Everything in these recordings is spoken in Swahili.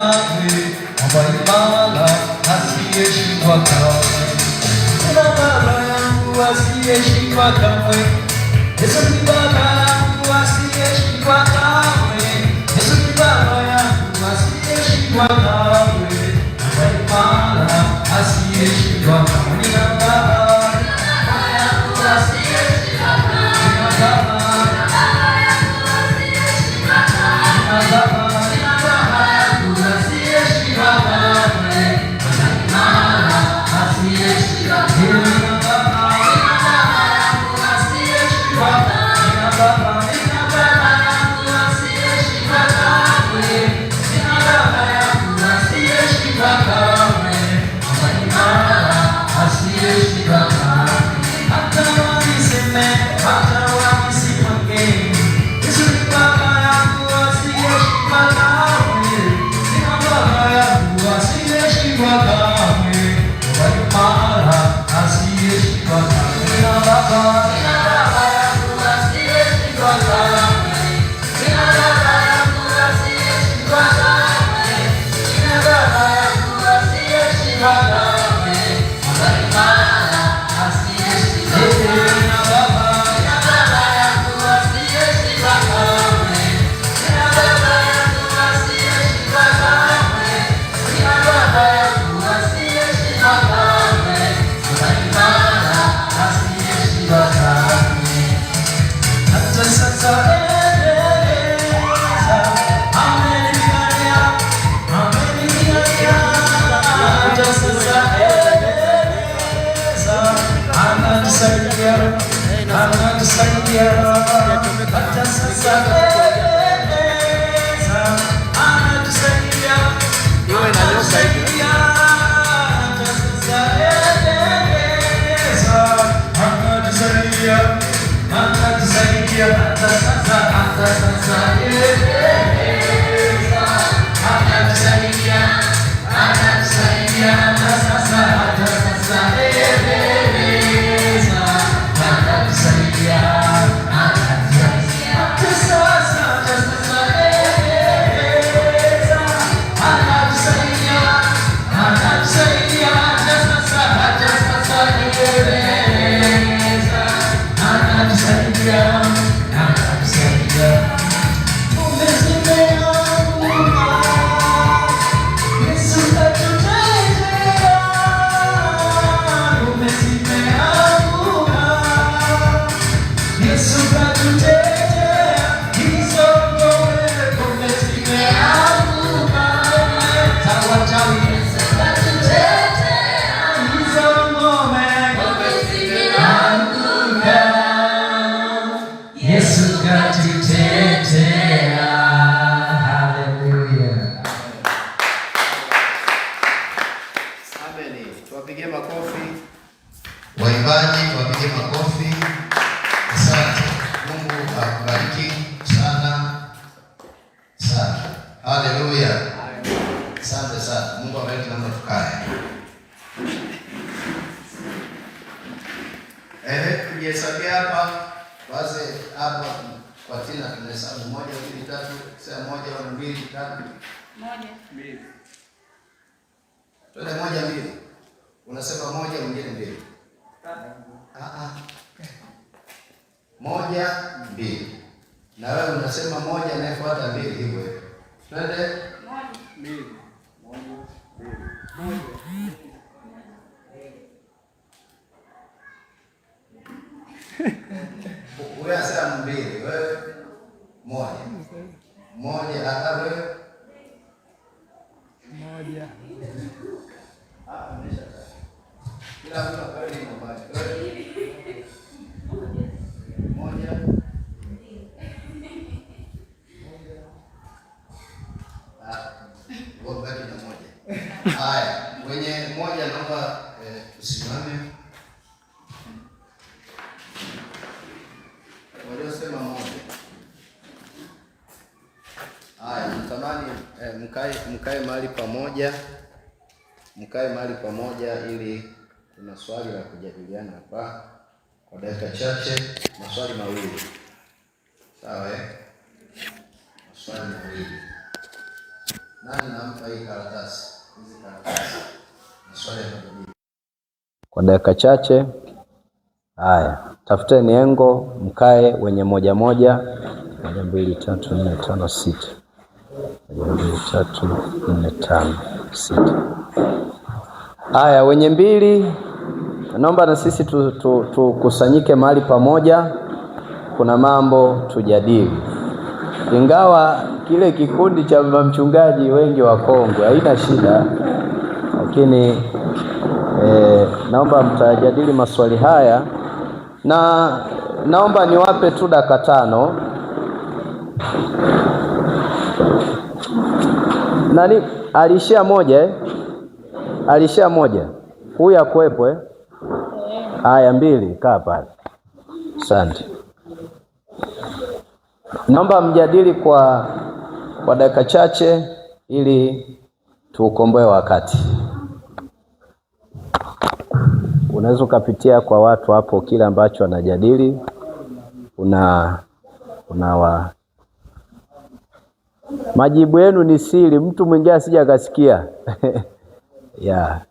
Mwamba imara asiyeshindwa kamwe. Kuna baba yangu asiyeshindwa kamwe. Yesu ni baba yangu asiyeshindwa kamwe. Yesu ni baba yangu asiyeshindwa kamwe. Mwamba imara asiyeshindwa kamwe. Nina baba yangu asiyeshindwa kamwe. Nina baba yangu asiyeshindwa kamwe. Nina baba Tuwapigie makofi. Waimbaji tuwapigie makofi. Asante. Mungu akubariki sana sana. Haleluya. Asante sana. Mungu abariki na mtukae. Tujihesabia hapa. Basi hapa kwa tina tunahesabu 1 2 3, sema 1 au 2 3. 1 2. Twende 1 2. Unasema 1 mwingine 2. 1 2. Na wewe unasema 1 anayefuata 2 hivyo. Twende 1 2. 1 2. Wewe asema 2, wewe 1. 1 hata wewe 1. Kila mtu akae ni mbaya. 1. Wabaki na 1. Haya, mwenye 1 naomba usimame. Waliosema 1. Haya, natamani mkae mahali pamoja. Mkae mahali pamoja ili kuna swali la kujadiliana hapa kwa dakika chache, maswali mawili. Sawa Maswali mawili. Nani nampa hii karatasi? Hizi karatasi. Maswali ya majibu. Kwa dakika chache. Haya, tafuteni engo, mkae wenye moja moja. 1 2 3 4 5 6. 1 2 3 4 5 6. Haya, wenye mbili, naomba na sisi tukusanyike mahali pamoja. Kuna mambo tujadili. Ingawa kile kikundi cha mchungaji wengi wakongwe, haina shida, lakini naomba mtajadili maswali haya, na naomba niwape tu dakika 5. Nani alishia moja alishia moja. Huyu akuepo Haya, 2 kaa pale. Asante. Naomba mjadili kwa dakika chache ili tuukomboe wakati. Unaweza ukapitia kwa watu hapo kile ambacho wanajadili. Majibu yenu ni siri, mtu mwingine asije akasikia. Yeah.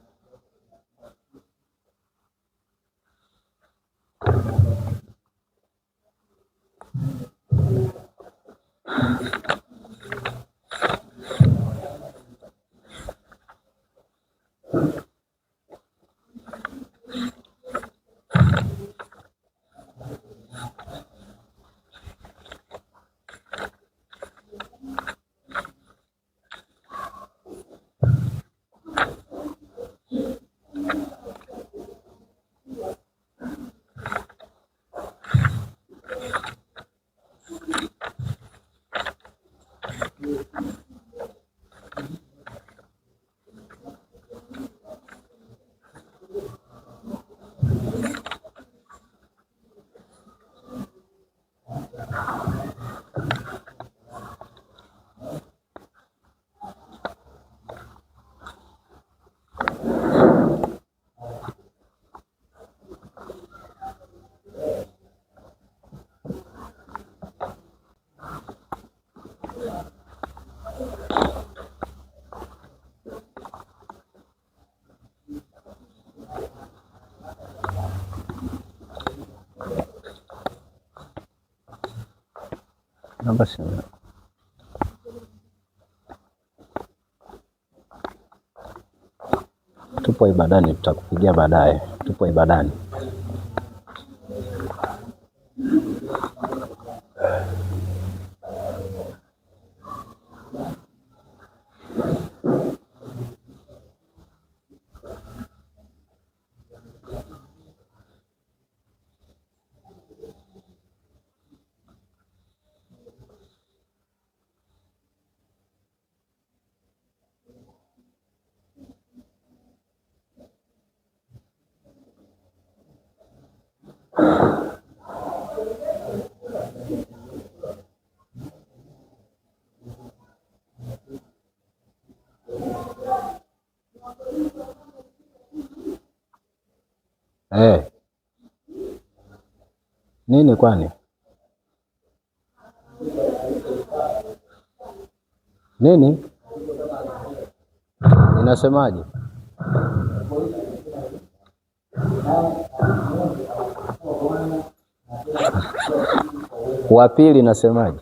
Basi tupo ibadani, tutakupigia baadaye. Tupo ibadani. Nini kwani? Nini? Inasemaje? Wa pili nasemaje?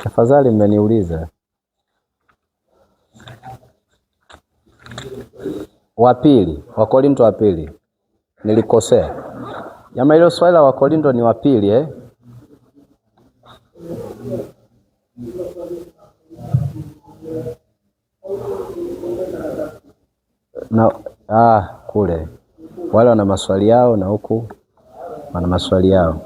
Tafadhali mmeniuliza. Wa pili, Wakorintho wa pili. Nilikosea. Jamaa, hilo swali la Wakorintho ni wa pili na kule wale wana maswali yao na huku wana maswali yao.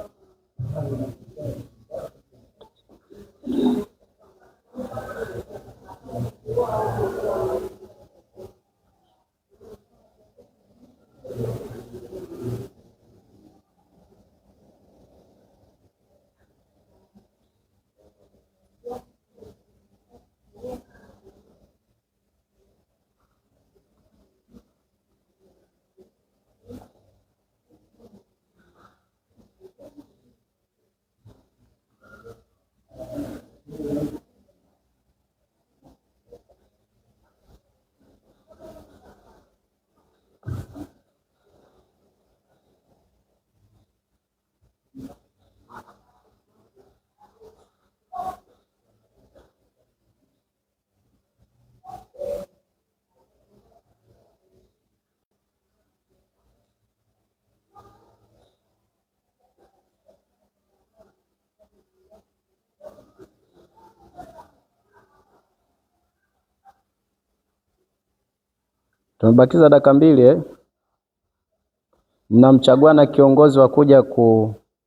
Tumebakiza dakika 2 Mnamchagua na kiongozi wa kuja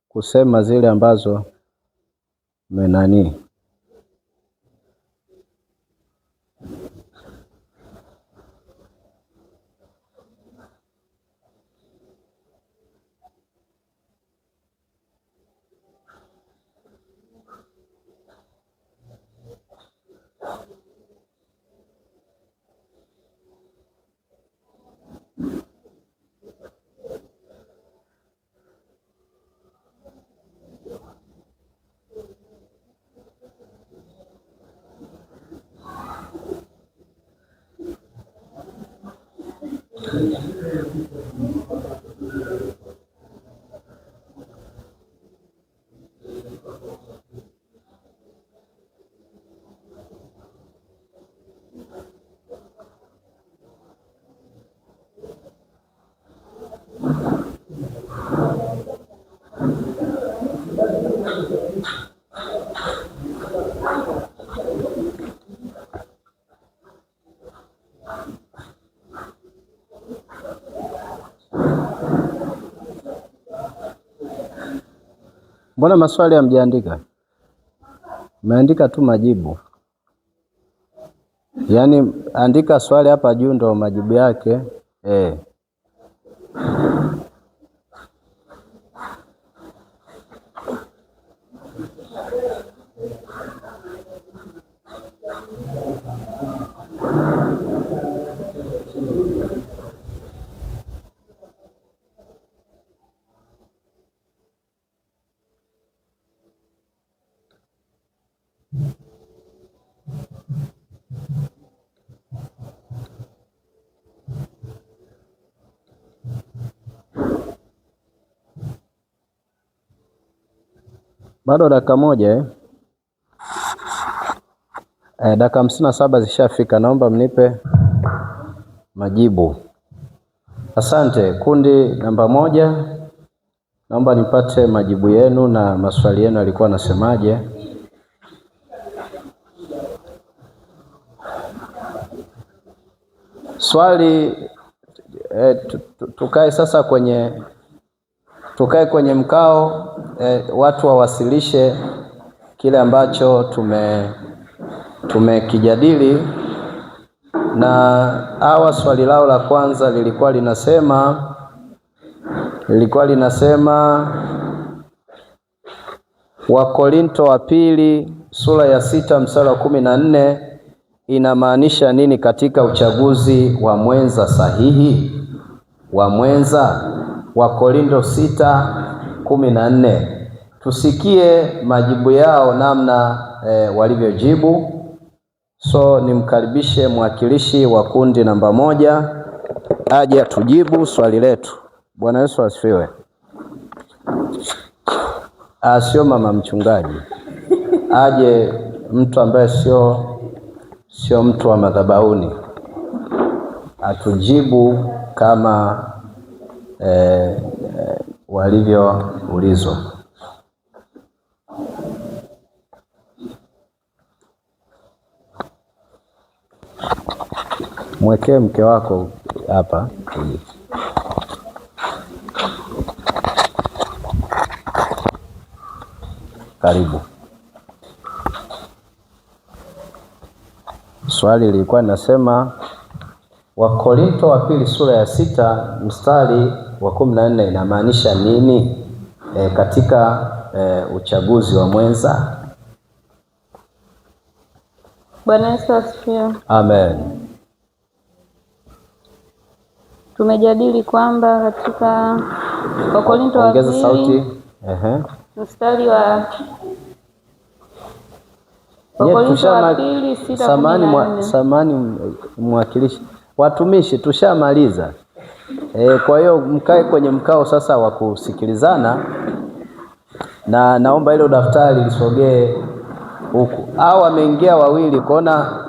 kusema zile ambazo menani. Mbona maswali hamjaandika? Umeandika tu majibu. Yaani andika swali hapa juu ndo majibu yake. Bado dakika 1 dakika 57 zishafika. Naomba mnipe majibu. Asante. Kundi namba 1, naomba nipate majibu yenu na maswali yenu yalikuwa nasemaje. Swali tukae sasa tukae kwenye mkao, watu wawasilishe kile ambacho tumekijadili. Na hawa swali lao la kwanza lilikuwa linasema Wakorinto wa pili sura ya 6 mstari wa 14 inamaanisha nini katika uchaguzi wa mwenza sahihi? Wa mwenza, Wakorinto 6:14. Tusikie majibu yao namna walivyojibu. So nimkaribishe mwakilishi wa kundi namba 1 aje tujibu swali letu. Bwana Yesu asifiwe. Sio mama mchungaji. Aje mtu ambaye sio mtu wa madhabahuni atujibu kama walivyoulizwa. Mwekee mke wako hapa. Karibu. Swali lilikuwa linasema Wakorinto wa pili sura ya 6 mstari wa 14 inamaanisha nini katika uchaguzi wa mwenza? Bwana Yesu asifiwe. Amen. Tumejadili kwamba katika Wakorinto wa pili sauti. Mstari wa Wakorinto wa pili 6:14. Samani mwakilishi. Watumishi tushamaliza. Kwa hiyo mkae kwenye mkao sasa wa kusikilizana, na naomba ile daftari lisogee huku. Hao wameingia wawili kuona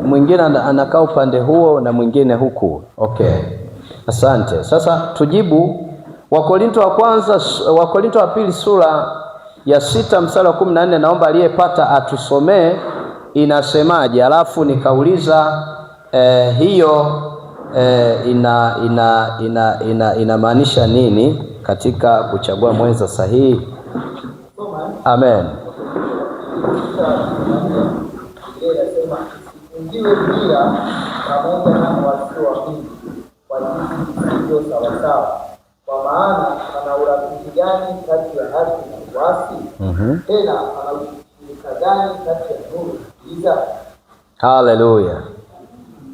mwingine anakaa upande huo na mwingine huku. Okay. Asante. Sasa tujibu Wakorinto wa pili sura ya 6 mstari wa 14. Naomba aliyepata atusomee inasemaje, alafu nikauliza hiyo inamaanisha nini katika kuchagua mwenza sahihi? Amen. Ndiwe bila pamoja na wasioamini kwa jinsi sivyo sawasawa, kwa maana ana urafiki gani kati ya haki na uasi? Tena ana ushirika gani kati ya nuru na giza? Haleluya,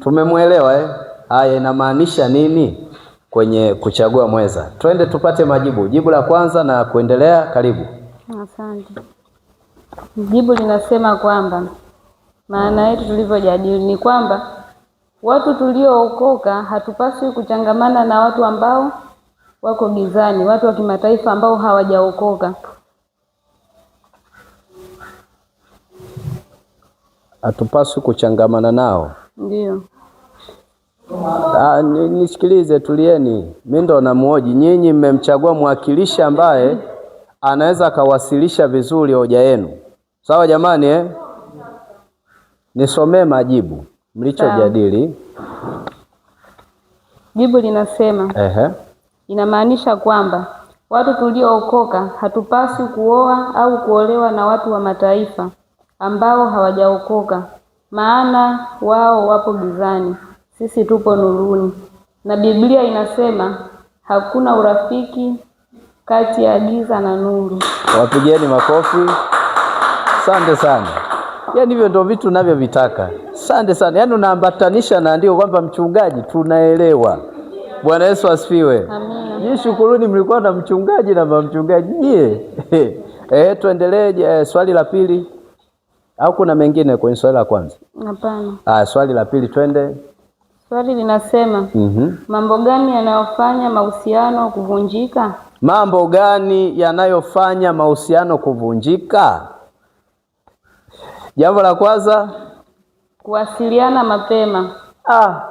tumemwelewa Haya, inamaanisha nini kwenye kuchagua mwenza? Twende tupate majibu. Jibu la kwanza na kuendelea, karibu. Asante. Jibu linasema kwamba maana yetu tulivyojadili ni kwamba watu tuliookoka hatupaswi kuchangamana na watu ambao wako gizani, watu wa kimataifa ambao hawajaokoka. Hatupaswi kuchangamana nao. Ndio. Nisikilize, tulieni. Mimi ndo namuoji. Nyinyi mmemchagua mwakilishi ambaye anaweza akawasilisha vizuri hoja yenu. Sawa jamani Nisomee majibu mlichojadili. Jibu linasema inamaanisha kwamba watu tuliookoka hatupaswi kuoa au kuolewa na watu wa mataifa ambao hawajaokoka, maana wao wapo gizani, sisi tupo nuruni. Na Biblia inasema hakuna urafiki kati ya giza na nuru. Wapigeni makofi. Asante sana. Yaani hivyo ndio vitu ninavyovitaka. Asante sana. Yaani unaambatanisha na ndio kwamba mchungaji tunaelewa. Bwana Yesu asifiwe. Amina. Shukuruni mlikuwa na mchungaji na mchungaji. Tuendelee swali la pili. Au kuna mengine kwenye swali la kwanza? Hapana. Swali la pili twende. Swali linasema mambo gani yanayofanya mahusiano kuvunjika? Mambo gani yanayofanya mahusiano kuvunjika? Jambo la kwanza, kuwasiliana mapema.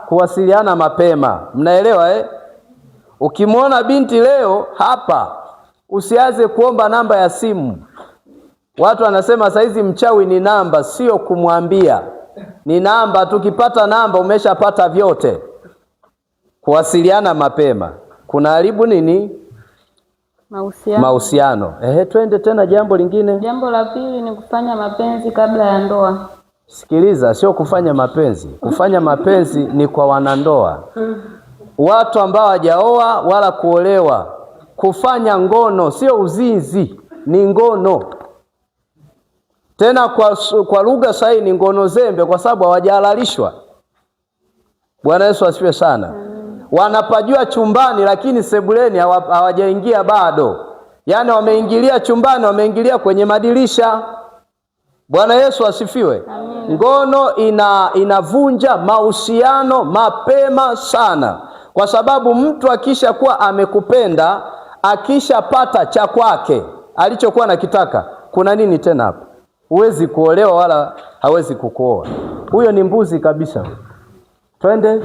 Kuwasiliana mapema. Mnaelewa Ukimwona binti leo hapa, usianze kuomba namba ya simu. Watu wanasema saizi mchawi ni namba, sio kumwambia. Ni namba, tukipata namba umeshapata vyote. Kuwasiliana mapema kunaharibu nini? Mahusiano. Twende tena jambo lingine. Jambo la pili ni kufanya mapenzi kabla ya ndoa. Sikiliza, sio kufanya mapenzi. Kufanya mapenzi ni kwa wanandoa. Watu ambao hawajaoa wala kuolewa. Kufanya ngono sio uzinzi, ni ngono. Tena kwa lugha sahihi ni ngono zembe, kwa sababu hawajahalalishwa. Bwana Yesu asifiwe sana. Wanapajua chumbani lakini sebuleni hawajaingia bado. Yaani wameingilia chumbani, wameingilia kwenye madirisha. Bwana Yesu asifiwe. Amen. Ngono inavunja mahusiano mapema sana. Kwa sababu mtu akisha kuwa amekupenda, akishapata cha kwake alichokuwa nakitaka, kuna nini tena hapa? Huwezi kuolewa wala hawezi kukuoa. Huyo ni mbuzi kabisa. Twende.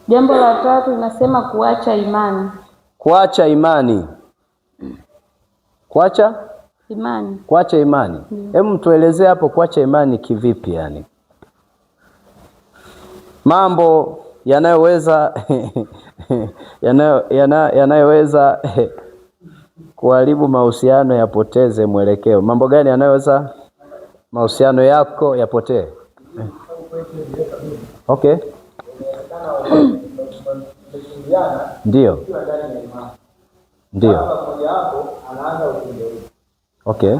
Jambo la tatu linasema kuacha imani. Kuacha imani. Kuacha imani. Kuacha imani. Hebu tuelezee hapo kuacha imani kivipi yani? Mambo yanayoweza yanayoweza kuharibu mahusiano yapoteze mwelekeo. Mambo gani yanayoweza mahusiano yako yapotee? Okay. Ndio. Okay.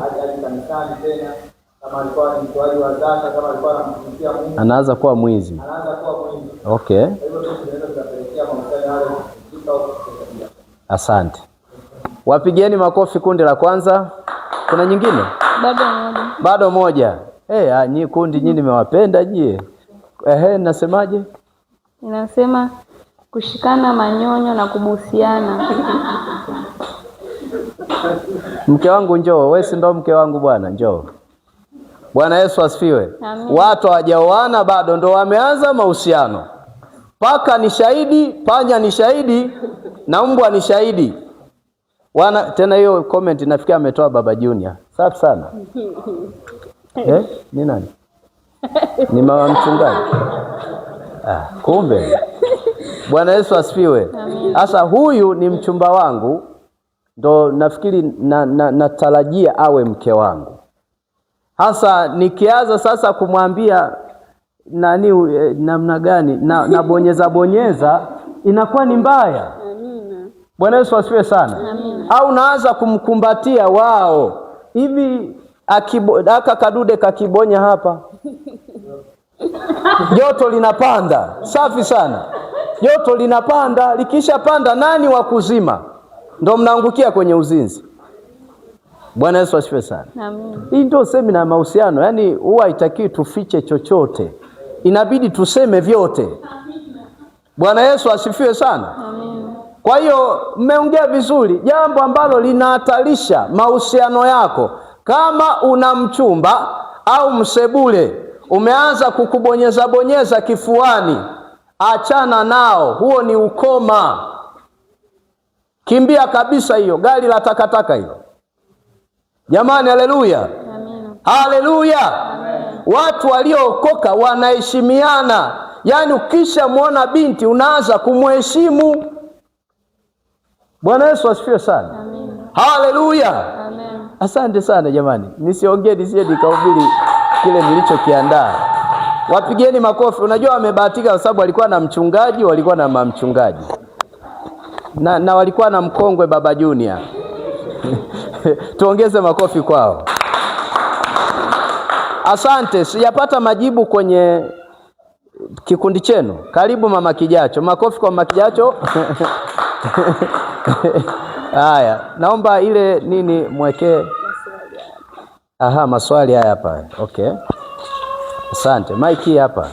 Anaanza kuwa mwizi. Okay. Asante. Wapigeni makofi kundi la kwanza. Kuna nyingine? Bado moja. Nyi kundi nyinyi nimewapenda nyie. Nasemaje? Inasema kushikana manyonyo na kubusiana. Mke wangu njoo, wewe si ndo mke wangu bwana, njoo. Bwana Yesu asifiwe. Watu hawajaoana bado ndo wameanza mahusiano. Paka ni shahidi, panya ni shahidi na mbwa ni shahidi. Tena hiyo comment nafikia ametoa Baba Junior. Safi sana. Ni nani? Ni mama mchungaji. Kumbe. Bwana Yesu asifiwe. Sasa huyu ni mchumba wangu, ndo nafikiri natarajia awe mke wangu. Hasa nikianza sasa kumwambia namna gani na bonyeza inakuwa ni mbaya. Bwana Yesu asifiwe sana. Au naanza kumkumbatia wao hivi, aka kadude kakibonya hapa joto linapanda. Safi sana. Joto linapanda, likisha panda nani wa kuzima? Ndio mnaangukia kwenye uzinzi. Bwana Yesu asifiwe sana. Amen. Hii ndio semina ya mahusiano. Yaani huwa haitakiwi tufiche chochote. Inabidi tuseme vyote. Bwana Yesu asifiwe sana. Amen. Kwa hiyo mmeongea vizuri, jambo ambalo linahatarisha mahusiano yako. Kama una mchumba au msebule umeanza kukubonyeza kifuani, achana nao, huo ni ukoma. Kimbia kabisa hiyo, gari la takataka hilo. Jamani, haleluya. Haleluya. Watu waliookoka wanaheshimiana. Yaani ukisha muona binti unaanza kumheshimu. Bwana Yesu asifiwe sana. Haleluya. Asante sana jamani. Nisiongee nisije nikahubiri kile nilichokiandaa. Wapigeni makofi. Unajua wamebahatika kwa sababu walikuwa na mchungaji, walikuwa na mama mchungaji. Na walikuwa na mkongwe Baba Junior. Tuongeze makofi kwao. Asante. Sijapata majibu kwenye kikundi chenu. Karibu Mama Kijacho. Makofi kwa Mama Kijacho. Haya, naomba ile nini mwekee. Maswali haya hapa. Okay. Asante. Mike hapa.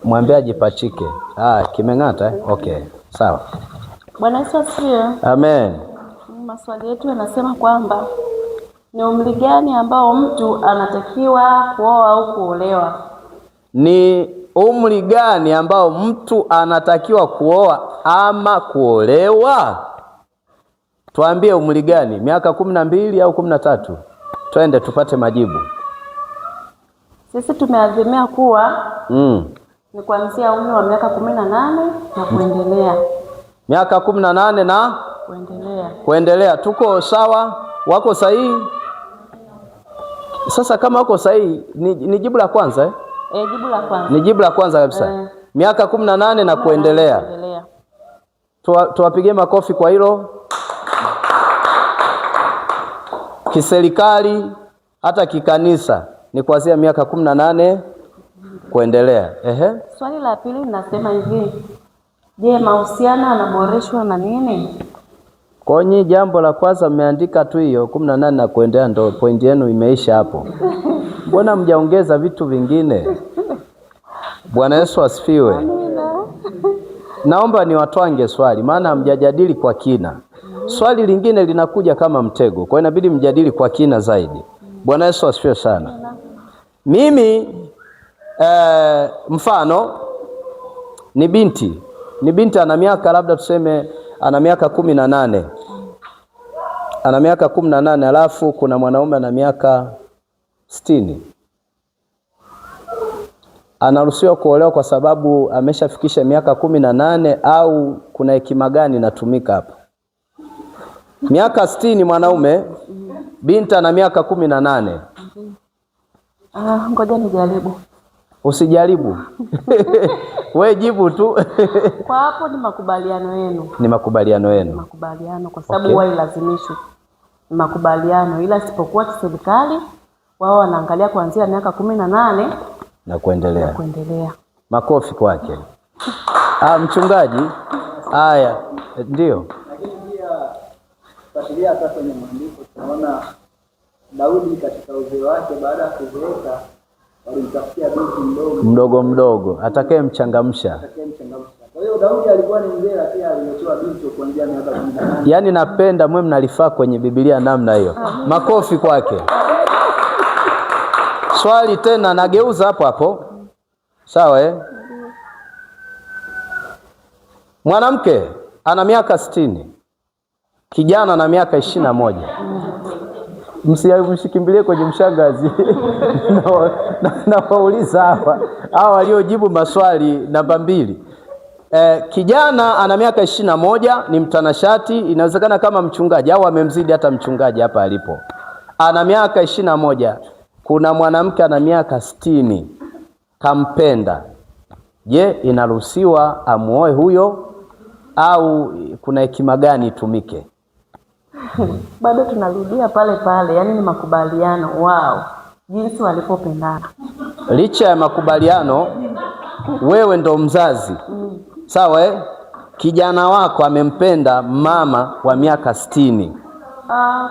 Mwambie ajipachike. Kimeng'ata. Okay. Sawa. Bwana Yesu asifiwe. Amen. Maswali yetu yanasema kwamba ni umri gani ambao mtu anatakiwa kuoa au kuolewa? Ni umri gani ambao mtu anatakiwa kuoa ama kuolewa? Tuambie umri gani? Miaka 12 au 13? Twende tupate majibu. Sisi tumeazimia kuwa ni kuanzia umri wa miaka 18 na kuendelea. Miaka 18 na kuendelea. Tuko sawa? Wako sahihi? Sasa kama wako sahihi ni jibu la kwanza eh? Jibu la kwanza. Ni jibu la kwanza kabisa. Miaka 18 na kuendelea. Tuwapigie makofi kwa hilo. Kiserikali hata kikanisa ni kuanzia miaka 18 kuendelea. Swali la pili linasema hivi. Je, mahusiano yanaboreshwa na nini? Kwa nini jambo la kwanza mmeandika tu hiyo 18 na kuendelea, ndo point yenu imeisha hapo. Mbona mjaongeza vitu vingine? Bwana Yesu asifiwe. Naomba niwatwange swali maana mjajadili kwa kina. Swali lingine linakuja kama mtego. Kwa hiyo inabidi mjadili kwa kina zaidi. Bwana Yesu asifiwe sana. Mimi mfano ni binti. Ni binti ana miaka labda tuseme ana miaka 18. Ana miaka 18 alafu kuna mwanaume ana miaka 60. Anaruhusiwa kuolewa kwa sababu ameshafikisha miaka 18 au kuna hekima gani inatumika hapa? Miaka 60 mwanaume, binti ana miaka 18. Ngoja nijaribu. Usijaribu. Wewe jibu tu. Kwa hapo ni makubaliano yenu. Ni makubaliano yenu. Makubaliano kwa sababu okay. Hailazimishwi. Ni makubaliano ila isipokuwa kiserikali wao wanaangalia kuanzia miaka 18 na kuendelea. Makofi kwake. Mchungaji. Haya, ndio. Lakini pia fuatilia hata kwenye maandiko tunaona Daudi katika uzee wake baada ya kuzeeka walimtafutia binti mdogo atakaye mchangamsha. Kwa hiyo Daudi alikuwa ni mzee lakini aliletewa binti kuanzia miaka 18. Yaani napenda mwe mnalifaa kwenye Biblia namna hiyo. Makofi kwake. Swali tena nageuza hapo. Sawa Mwanamke ana miaka 60. Kijana na miaka 21. msikimbilie kwenye mshangazi. na wauliza hawa waliojibu maswali namba 2. Kijana ana miaka 21, ni mtanashati, inawezekana kama mchungaji au amemzidi hata mchungaji hapa alipo. Ana miaka 21. Kuna mwanamke ana miaka 60 kampenda. Je, inaruhusiwa amuoe huyo au kuna hekima gani itumike? Bado tunarudia pale pale, yani ni makubaliano wao jinsi walipopendana. Licha ya makubaliano, wewe ndo mzazi. Sawa kijana wako amempenda mama wa miaka 60.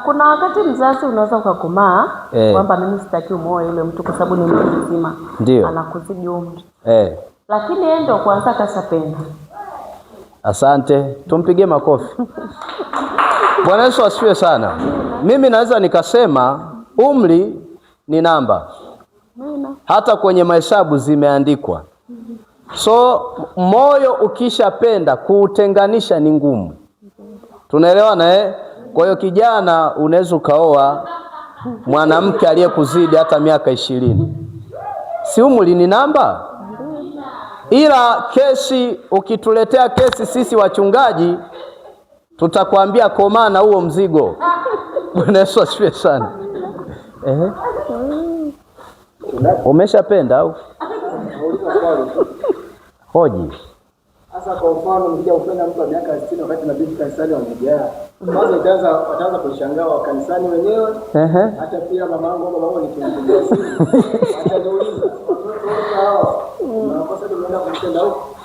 Kuna wakati mzazi unaweza ukakomaa kwamba mimi sitaki umuoe yule mtu kwa sababu ni mtu mzima. Ndio. Anakuzidi umri. lakini yeye ndio kwanza kasapenda. Asante, tumpigie makofi. Bwana Yesu asifiwe sana. Mimi naweza nikasema umri ni namba, hata kwenye mahesabu zimeandikwa. So moyo ukishapenda kuutenganisha ni ngumu. Tunaelewana Kwa hiyo kijana, unaweza ukaoa mwanamke aliyekuzidi hata miaka 20. Si umri ni namba? Ila kesi, ukituletea kesi sisi wachungaji, tutakwambia komaa na huo mzigo. Bwana Yesu asifiwe sana. Umeshapenda au? Hoji. Sasa kwa mfano mkija upenda mtu wa miaka 60 wakati na bibi kanisani wamejaa. Kwanza wataanza kushangaa wa kanisani wenyewe. Hata pia mamangu au babangu nikimpigia simu. Ataniuliza, "Kwa sababu unaenda kumtenda huko?"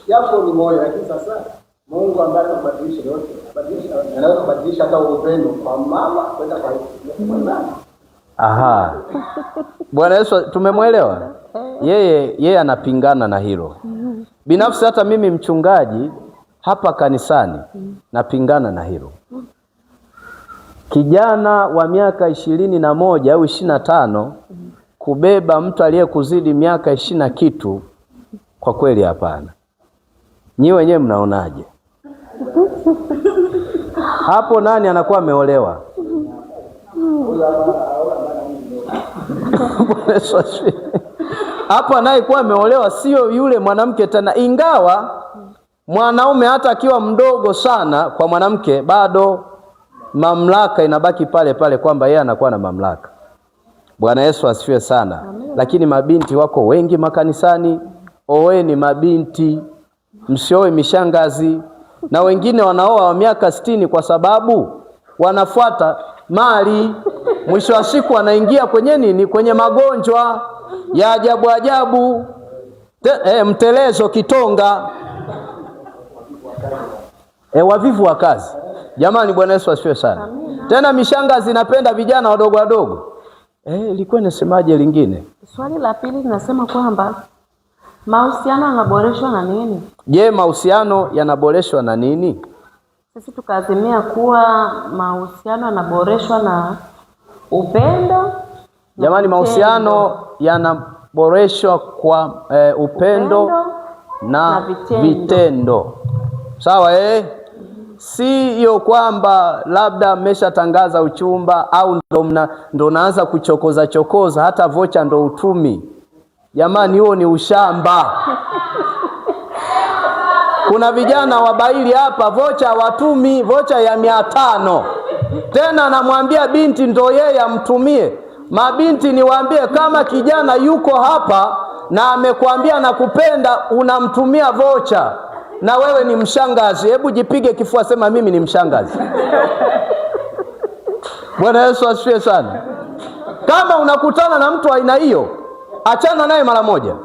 Yapo ni moyo, lakini sasa Mungu ambaye anabadilisha yote, anaweza kubadilisha hata upendo kwa mama kwenda kwa mwana. Aha. Bwana Yesu tumemwelewa? Yeye anapingana na hilo. Binafsi hata mimi mchungaji hapa kanisani napingana na hilo. Kijana wa miaka 21 au 25 kubeba mtu aliyekuzidi miaka 20 kitu, kwa kweli hapana. Nyi wenyewe mnaonaje? Hapo nani anakuwa ameolewa? Hapo anayekuwa ameolewa sio yule mwanamke tena, ingawa mwanaume hata akiwa mdogo sana kwa mwanamke bado mamlaka inabaki pale pale, kwamba yeye anakuwa na mamlaka. Bwana Yesu asifiwe sana. Amen. Lakini mabinti wako wengi makanisani. Oeni mabinti, msioe mishangazi. Na wengine wanaoa wa miaka 60 kwa sababu wanafuata mali. Mwisho wa siku wanaingia kwenye nini? Kwenye magonjwa ya ajabu ajabu. Mtelezo, kitonga. Wavivu wa kazi. Jamani, Bwana Yesu asifiwe sana. Amina. Tena mishangazi inapenda vijana wadogo wadogo. Ilikuwa nasemaje lingine? Swali la pili linasema kwamba mahusiano yanaboreshwa na nini? Je, mahusiano yanaboreshwa na nini? Sisi tukaazimia kuwa mahusiano yanaboreshwa na upendo. Jamani, mahusiano yanaboreshwa kwa upendo na vitendo. Sawa Si hiyo kwamba labda mmeshatangaza uchumba au ndo naanza kuchokoza hata vocha ndo utumi. Jamani, huo ni ushamba. Kuna vijana wabaili hapa, vocha watumi, vocha ya 500. Tena anamwambia binti ndo yeye amtumie. Mabinti niwaambie, kama kijana yuko hapa na amekwambia nakupenda, unamtumia vocha na wewe ni mshangazi, hebu jipige kifua, sema mimi ni mshangazi. Bwana Yesu asifiwe sana. Kama unakutana na mtu aina hiyo, achana naye mara moja.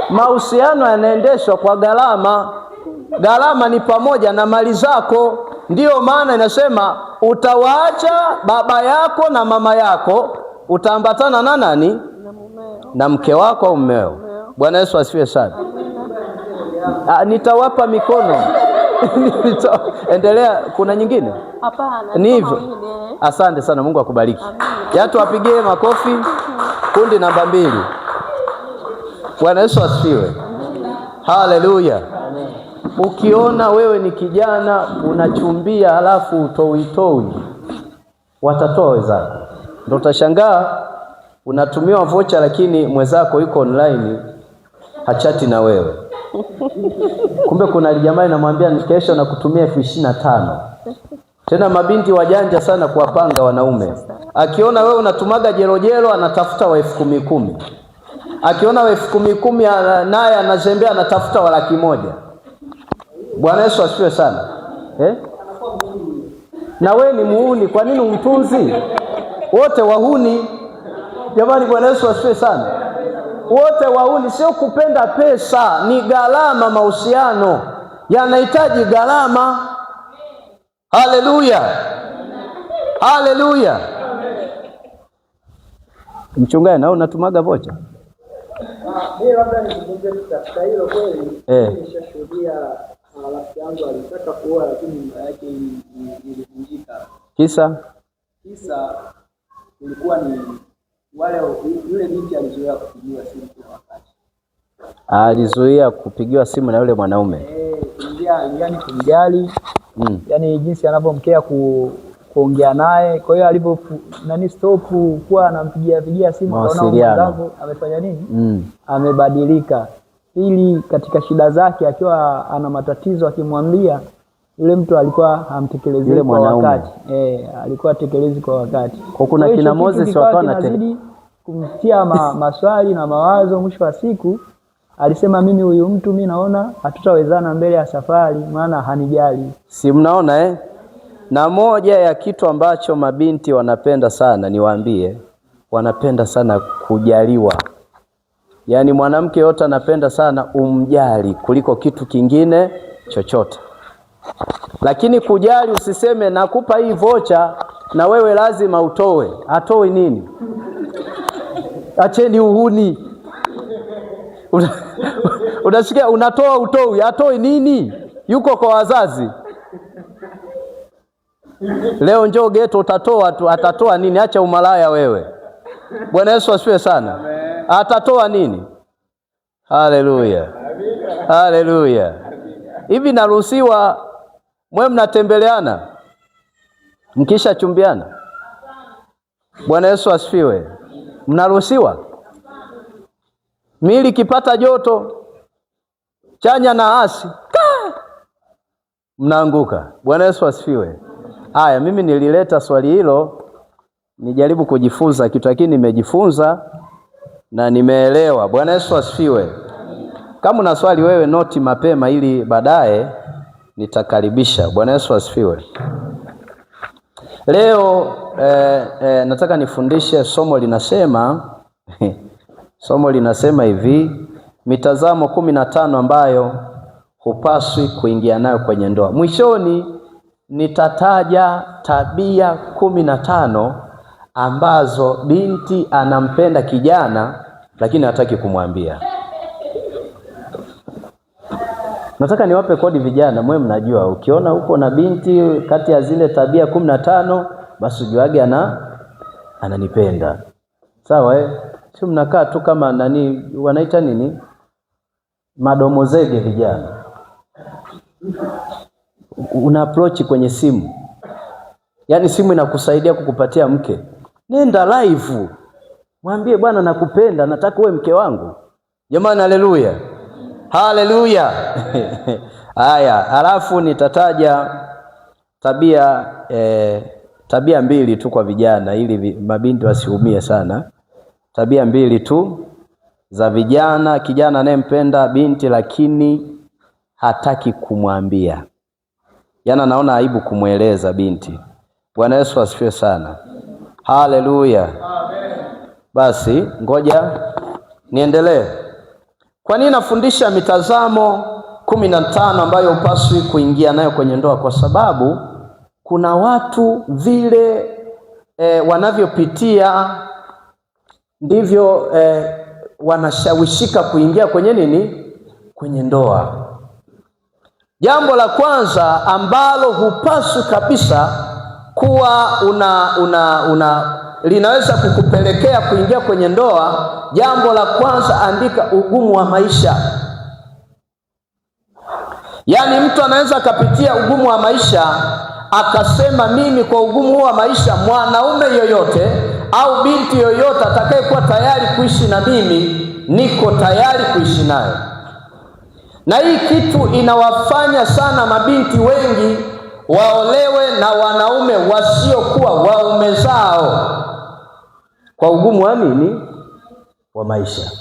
Mahusiano yanaendeshwa kwa gharama. Gharama ni pamoja na mali zako. Ndiyo maana inasema utawaacha baba yako na mama yako, utaambatana na nani? Na mke wako au mmeo. Bwana Yesu asifiwe sana. Nitawapa mikono. Endelea, kuna nyingine? Hapana. Ni hivyo. Asante sana, Mungu akubariki. Yatu apigie makofi. Kundi namba 2. Bwana Yesu asifiwe. Haleluya. Ukiona wewe ni kijana unachumbia halafu utoi, watatoa wenzako. Ndio utashangaa unatumiwa vocha lakini mwenzako yuko online hachati na wewe. Kumbe kuna jamaa anamwambia kesho nakutumia 25,000. Tena mabinti wajanja sana kuwapanga wanaume. Akiona wewe unatumaga jelojelo anatafuta wa 10,000. Akiona wa 10,000 naye anazembea anatafuta wa 100,000. Bwana Yesu asifiwe sana. Na wewe ni muhuni, kwa nini umtunzi? Wote wahuni. Jamani, Bwana Yesu asifiwe sana. Wote wahuni. Sio kupenda pesa, ni gharama. Mahusiano yanahitaji gharama. Haleluya. Haleluya. Mchungaji, na unatumaga vocha? Mimi labda nizungumzie katika hilo kweli. Nimeshashuhudia rafiki yangu alitaka kuoa lakini nyumba yake ilivunjika. Kisa ilikuwa ni yule binti alizoea kupigiwa simu kila wakati. Alizoea kupigiwa simu na yule mwanaume. Yani kumjali. Yani jinsi anavyomkea kuongea naye. Kwa hiyo alipo stop kuwa anampigia simu anaona amefanya nini? Amebadilika. Ili katika shida zake akiwa ana matatizo akimwambia yule mtu alikuwa hamtekelezi kwa wakati. Alikuwa atekelezi kwa wakati. Kwa kuna kina Moses wakawa kumtia maswali na mawazo. Mwisho wa siku alisema mimi huyu mtu mimi naona hatutawezana mbele ya safari maana hanijali. Si mnaona Na moja ya kitu ambacho mabinti wanapenda sana, niwaambie, wanapenda sana kujaliwa. Yaani mwanamke yote anapenda sana umjali kuliko kitu kingine chochote. Lakini kujali, usiseme nakupa hii vocha na wewe lazima utoe. Atoe nini? Acheni uhuni. Unasikia unatoa utoi, atoe nini? Yuko kwa wazazi. Leo njoo geto utatoa tu, atatoa nini? Acha umalaya wewe. Bwana Yesu asifiwe sana. Atatoa nini? Haleluya. Haleluya. Hivi naruhusiwa mwe mnatembeleana mkisha chumbiana? Bwana Yesu asifiwe. Mnaruhusiwa? Mili kipata joto chanya na asi mnaanguka. Bwana Yesu asifiwe. Haya, mimi nilileta swali hilo nijaribu kujifunza kitu, lakini nimejifunza na nimeelewa. Bwana Yesu asifiwe. Kama una swali wewe noti mapema ili baadaye nitakaribisha. Bwana Yesu asifiwe. Leo nataka nifundishe somo linasema hivi, mitazamo 15 ambayo hupaswi kuingia nayo kwenye ndoa. Mwishoni nitataja tabia 15 ambazo binti anampenda kijana lakini hataki kumwambia. Nataka niwape kodi vijana, mwe mnajua ukiona uko na binti kati ya zile tabia 15 basi ujuage ananipenda. Sawa Sio mnakaa tu kama wanaita nini? Madomozege vijana. Una approach kwenye simu. Yaani simu inakusaidia kukupatia mke. Nenda live. Mwambie bwana nakupenda, nataka uwe mke wangu. Jamani, haleluya. Haleluya. Haya, alafu nitataja tabia 2 tu kwa vijana ili mabinti wasiumie sana. Tabia 2 tu za vijana, kijana anayempenda binti lakini hataki kumwambia. Yaani anaona aibu kumweleza binti. Bwana Yesu asifiwe sana. Haleluya. Basi ngoja niendelee. Kwa nini nafundisha mitazamo 15 ambayo hupaswi kuingia nayo kwenye ndoa? Kwa sababu kuna watu vile wanavyopitia ndivyo wanashawishika kuingia kwenye nini? Kwenye ndoa. Jambo la kwanza ambalo hupaswi kabisa kuwa linaweza kukupelekea kuingia kwenye ndoa, jambo la kwanza, andika ugumu wa maisha. Yaani mtu anaweza akapitia ugumu wa maisha akasema, mimi kwa ugumu wa maisha, mwanaume yoyote au binti yoyote atakayekuwa tayari kuishi na mimi, niko tayari kuishi naye. Na hii kitu inawafanya sana mabinti wengi waolewe na wanaume wasiokuwa waume zao kwa ugumu wa nini? Wa maisha.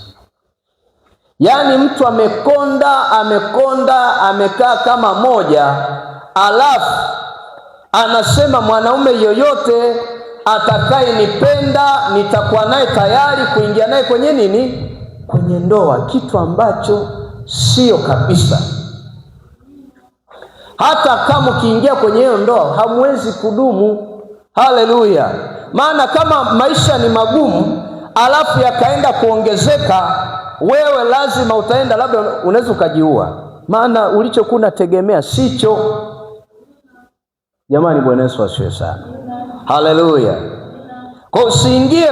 Yaani mtu amekonda amekaa kama moja, alafu anasema mwanaume yoyote atakayenipenda nitakuwa naye tayari kuingia naye kwenye nini? Kwenye ndoa, kitu ambacho sio kabisa. Hata kama ukiingia kwenye hiyo ndoa hamwezi kudumu. Haleluya! Maana kama maisha ni magumu alafu yakaenda kuongezeka, wewe lazima utaenda, labda unaweza ukajiua, maana ulichokuwa unategemea sicho. Jamani, Bwana Yesu asifiwe sana. Haleluya! Kwa usiingie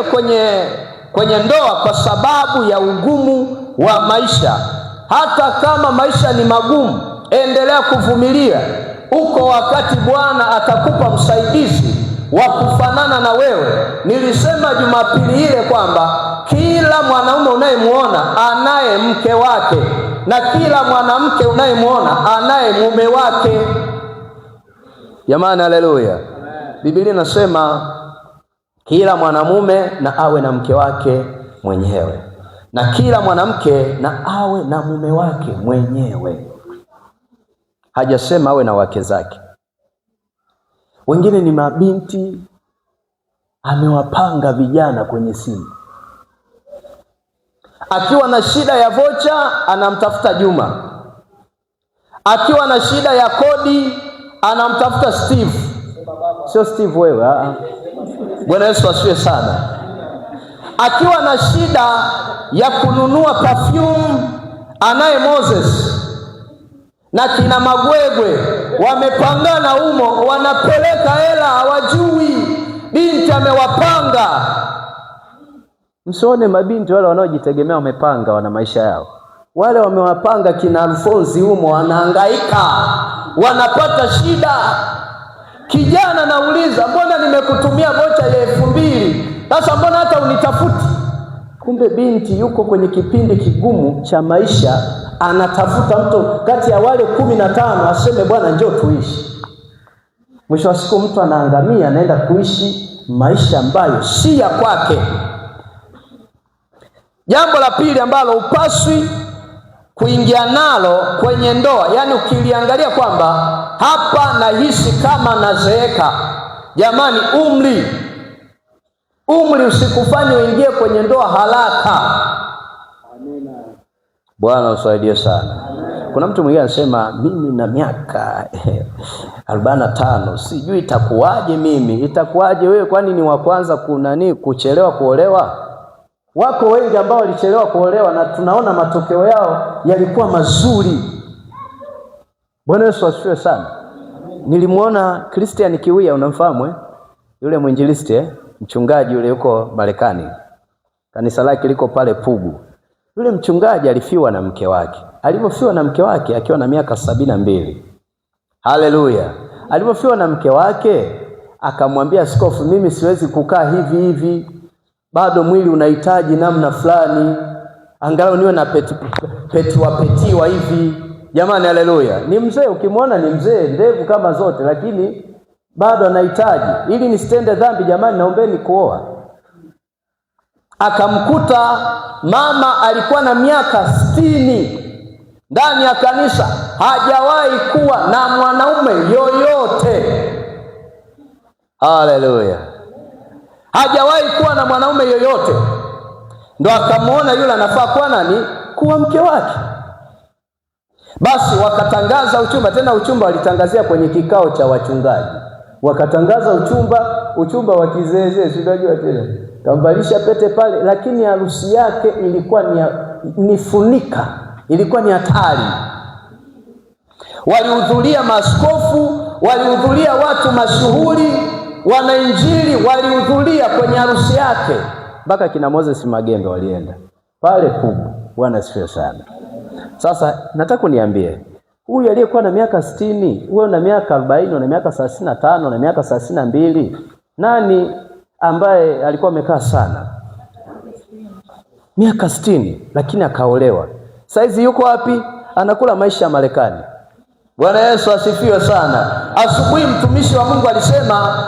kwenye ndoa kwa sababu ya ugumu wa maisha. Hata kama maisha ni magumu, endelea kuvumilia. Uko wakati Bwana atakupa msaidizi wa kufanana na wewe. Nilisema Jumapili ile kwamba kila mwanaume unayemuona anaye mke wake, na kila mwanamke unayemuona anaye mume wake. Jamani, haleluya. Biblia inasema kila mwanamume na awe na mke wake mwenyewe, na kila mwanamke na awe na mume wake mwenyewe. Hajasema awe na wake zake. Wengine ni mabinti amewapanga vijana kwenye simu. Akiwa na shida ya vocha anamtafuta Juma. Akiwa na shida ya kodi anamtafuta Steve. Sio Steve wewe. Bwana Yesu asifiwe sana. Akiwa na shida ya kununua perfume anaye Moses. Na kina Magwegwe wamepangana humo, wanapeleka hela, hawajui binti amewapanga. Msione mabinti wale wanaojitegemea wamepanga, wana maisha yao. Wale wamewapanga kina Alfonsi humo, wanahangaika, wanapata shida. Kijana nauliza, mbona nimekutumia vocha ya 2000? Sasa mbona hata unitafuti? Kumbe binti yuko kwenye kipindi kigumu cha maisha, anatafuta mtu kati ya wale 15 aseme bwana njoo tuishi. Mwisho wa siku mtu anaangamia, anaenda kuishi maisha ambayo si ya kwake. Jambo la pili ambalo upaswi kuingia nalo kwenye ndoa, yani ukiliangalia kwamba hapa nahisi kama nazeeka. Jamani, umri usikufanye uingie kwenye ndoa haraka. Amina. Bwana usaidie sana. Kuna mtu mwingine anasema mimi na miaka 45 sijui itakuwaje mimi. Itakuwaje wewe? Kwani ni wa kwanza kuchelewa kuolewa? Wako wengi ambao walichelewa kuolewa na tunaona matokeo yao yalikuwa mazuri. Bwana Yesu asifiwe sana. Nilimuona Christian Kiwia, unamfahamu yule mwinjilisti mchungaji yule yuko Marekani. Kanisa lake liko pale Pugu. Yule mchungaji alifiwa na mke wake. Alipofiwa na mke wake akiwa na miaka 72. Haleluya. Alipofiwa na mke wake akamwambia askofu, mimi siwezi kukaa hivi. Bado mwili unahitaji namna fulani. Angalau niwe na petiwa hivi. Jamani, haleluya. Ni mzee, ukimwona ni mzee, ndevu kama zote, lakini bado anahitaji. Ili nisitende dhambi, jamani, naombeni kuoa. Akamkuta mama alikuwa na miaka 60 ndani ya kanisa, hajawahi kuwa na mwanaume yoyote. Haleluya. Hajawahi kuwa na mwanaume yoyote. Ndo akamuona yule anafaa kuwa nani? Kuwa mke wake. Basi wakatangaza uchumba. Tena uchumba walitangazia kwenye kikao cha wachungaji. Wakatangaza uchumba wa kizeezee, unajua tena. Kambalisha pete pale, lakini harusi yake ilikuwa ni funika. Ilikuwa ni hatari. Walihudhuria maaskofu, walihudhuria watu mashuhuri, wanainjili walihudhuria kwenye harusi yake, mpaka kina Moses Magembe walienda pale Pugu. Bwana asifiwe sana. Sasa nataka uniambie, huyu aliyekuwa na miaka 60, huyo na miaka 40, na miaka 35, na miaka 32, nani ambaye alikuwa amekaa sana miaka 60 lakini akaolewa? Saizi yuko wapi? Anakula maisha ya Marekani. Bwana Yesu asifiwe sana. Asubuhi mtumishi wa Mungu alisema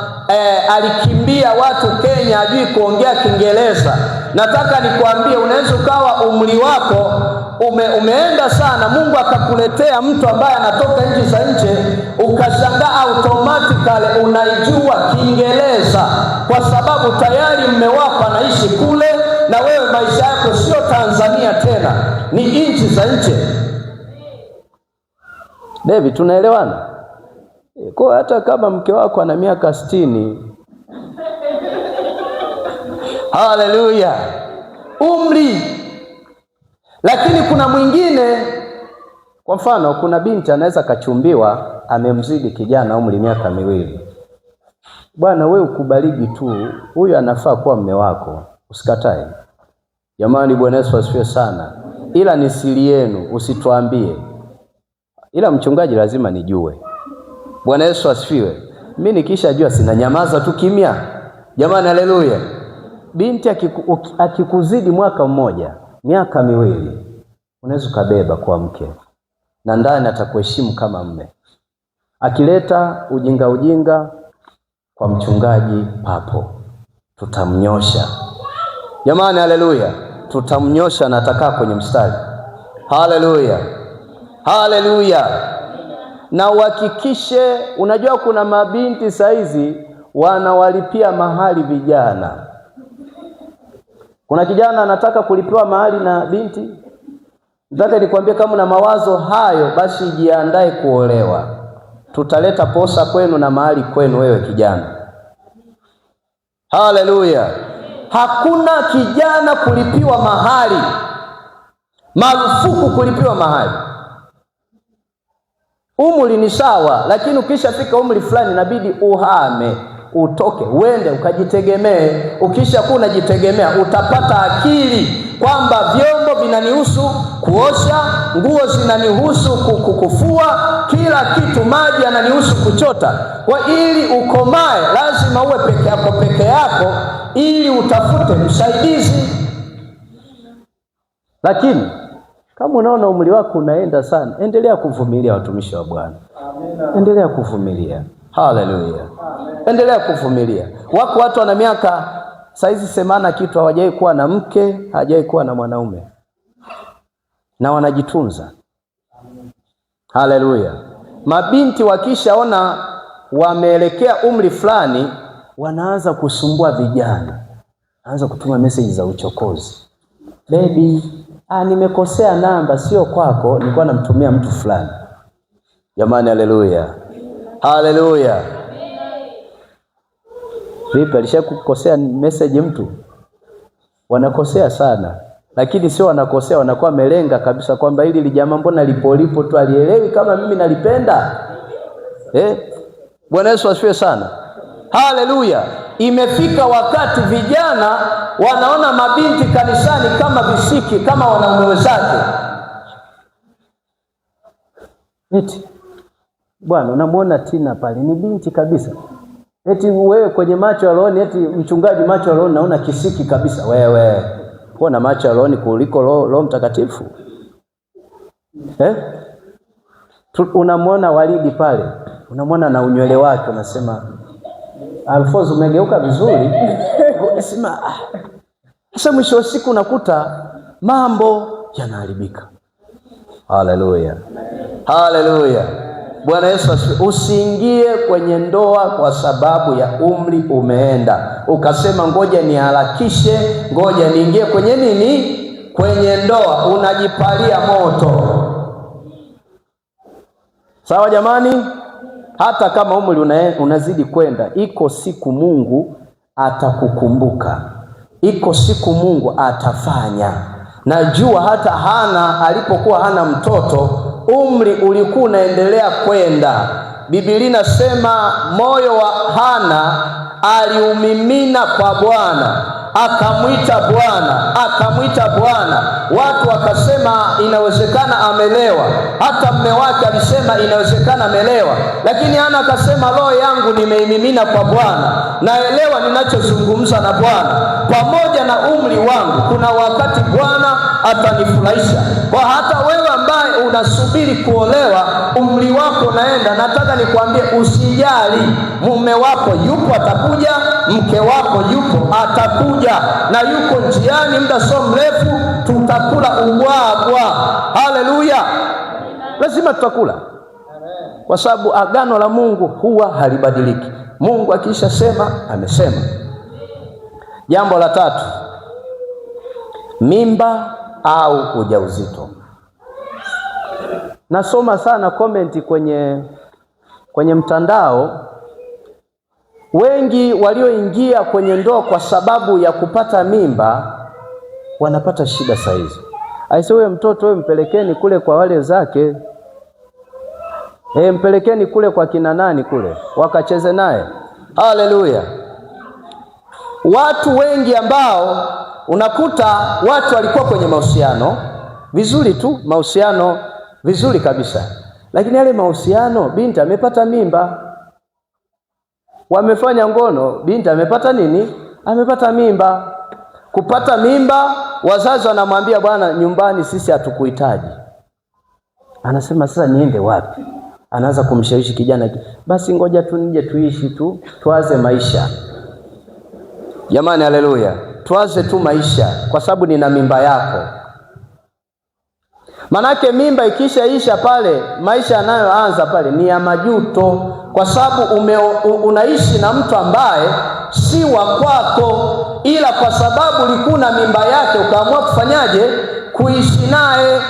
alikimbia watu Kenya, ajui kuongea Kiingereza. Nataka nikwambie, unaweza ukawa umri wako umeenda sana, Mungu akakuletea mtu ambaye anatoka nchi za nje, ukashangaa automatically unaijua Kiingereza, kwa sababu tayari mume wako anaishi kule, na wewe maisha yako sio Tanzania tena, ni nchi za nje. David, tunaelewana? Kwa hata kama mke wako ana miaka 60, haleluya, umri. Lakini kuna mwingine, kwa mfano, kuna binti anaweza kachumbiwa amemzidi kijana umri miaka 2. Bwana, wewe ukubaliki tu, huyu anafaa kuwa mume wako, usikatae. Jamani, Bwana Yesu asifiwe sana. Ila ni siri yenu, usituambie. Ila mchungaji lazima nijue. Bwana Yesu asifiwe. Mimi nikishajua sina nyamaza tu kimya. Jamani, haleluya. Binti akikuzidi mwaka mmoja, miaka 2, unaweza kubeba kwa mke, na ndani atakuheshimu kama mume. Akileta ujinga kwa mchungaji, papo tutamnyosha. Jamani, haleluya. Tutamnyosha na atakaa kwenye mstari. Haleluya. Haleluya. Na uhakikishe, unajua kuna mabinti saizi wanawalipia mahali vijana. Kuna kijana anataka kulipiwa mahali na binti. Nataka nikwambie, kama una mawazo hayo, basi jiandae kuolewa. Tutaleta posa kwenu na mahali kwenu wewe kijana. Haleluya. Hakuna kijana kulipiwa mahali. Marufuku kulipiwa mahali. Umri ni sawa, lakini ukishafika umri fulani inabidi uhame, utoke, uende ukajitegemee. Ukishakuwa unajitegemea, utapata akili kwamba vyombo vinanihusu kuosha, nguo zinanihusu kufua, kila kitu, maji yananihusu kuchota. Kwa ili ukomae, lazima uwe peke yako ili utafute msaidizi. Lakini kama unaona umri wako unaenda sana, endelea kuvumilia, watumishi wa Bwana. Endelea kuvumilia. Haleluya. Endelea kuvumilia. Wako watu wana miaka saizi 80 kitu, hawajai kuwa na mke, hawajai kuwa na mwanaume, na wanajitunza. Haleluya. Mabinti wakishaona wameelekea umri fulani, wanaanza kusumbua vijana. Anaanza kutuma message za uchokozi. Baby, nimekosea namba, sio kwako, nilikuwa namtumia mtu fulani. Jamani, haleluya. Haleluya. Vipi, alishakukosea message mtu? Wanakosea sana, lakini sio wanakosea, wanakuwa melenga kabisa kwamba hili lijamaa mbona lipo tu, alielewi kama mimi nalipenda. Bwana Yesu asifiwe sana. Haleluya. Imefika wakati vijana wanaona mabinti kanisani kama visiki, kama wanaume wenzake. Eti bwana, unamuona Tina pale ni binti kabisa. Eti wewe kwenye macho ya roho, eti mchungaji macho ya roho naona kisiki kabisa. Wewe uona macho ya roho kuliko roho Mtakatifu? Unamuona Walidi pale, unamuona na unywele wake, unasema Alfonso umegeuka vizuri. Unasema sasa, mwisho wa siku unakuta mambo yanaharibika. Haleluya. Haleluya. Bwana Yesu asifiwe. Usiingie kwenye ndoa kwa sababu ya umri umeenda, ukasema ngoja niharakishe, ngoja niingie kwenye nini? Kwenye ndoa. Unajipalia moto. Sawa jamani? Hata kama umri unazidi kwenda, iko siku Mungu atakukumbuka. Iko siku Mungu atafanya. Najua hata Hana alipokuwa hana mtoto, umri ulikuwa unaendelea kwenda, Biblia inasema moyo wa Hana aliumimina kwa Bwana, akamwita Bwana. Watu wakasema inawezekana amelewa, hata mume wake alisema inawezekana amelewa, lakini Hana akasema roho yangu nimeimimina kwa Bwana, naelewa ninachozungumza na Bwana, pamoja na umri wangu kuna wakati Bwana atanifurahisha. Kwa hata wewe ambaye unasubiri kuolewa, umri wako unaenda, nataka nikwambie usijali, mume wako yupo atakuja, mke wako yupo atakuja, na yuko njiani, muda so mrefu tutakula ubwabwa. Haleluya! Lazima tutakula, kwa sababu agano la Mungu huwa halibadiliki. Mungu akisha sema amesema. Jambo la tatu, mimba au ujauzito. Nasoma sana komenti kwenye mtandao. Wengi walioingia kwenye ndoa kwa sababu ya kupata mimba wanapata shida saa hizi. Aise, wewe mtoto wewe mpelekeni kule kwa wale zake, mpelekeni kule kwa kina nani kule wakacheze naye. Haleluya! Watu wengi ambao unakuta watu walikuwa kwenye mahusiano vizuri tu, mahusiano vizuri kabisa, lakini yale mahusiano binti amepata mimba, wamefanya ngono, binti amepata nini? Amepata mimba. Kupata mimba, wazazi wanamwambia bwana, nyumbani sisi hatukuhitaji. Anasema sasa niende wapi? Anaanza kumshawishi kijana, basi ngoja tu nije tuishi tu, tuanze maisha. Jamani, haleluya, tuanze tu maisha kwa sababu nina mimba yako. Manake mimba ikishaisha pale, maisha yanayoanza pale ni ya majuto, kwa sababu unaishi na mtu ambaye si wa kwako, ila kwa sababu ulikuwa na mimba yake ukaamua kufanyaje? Kuishi naye.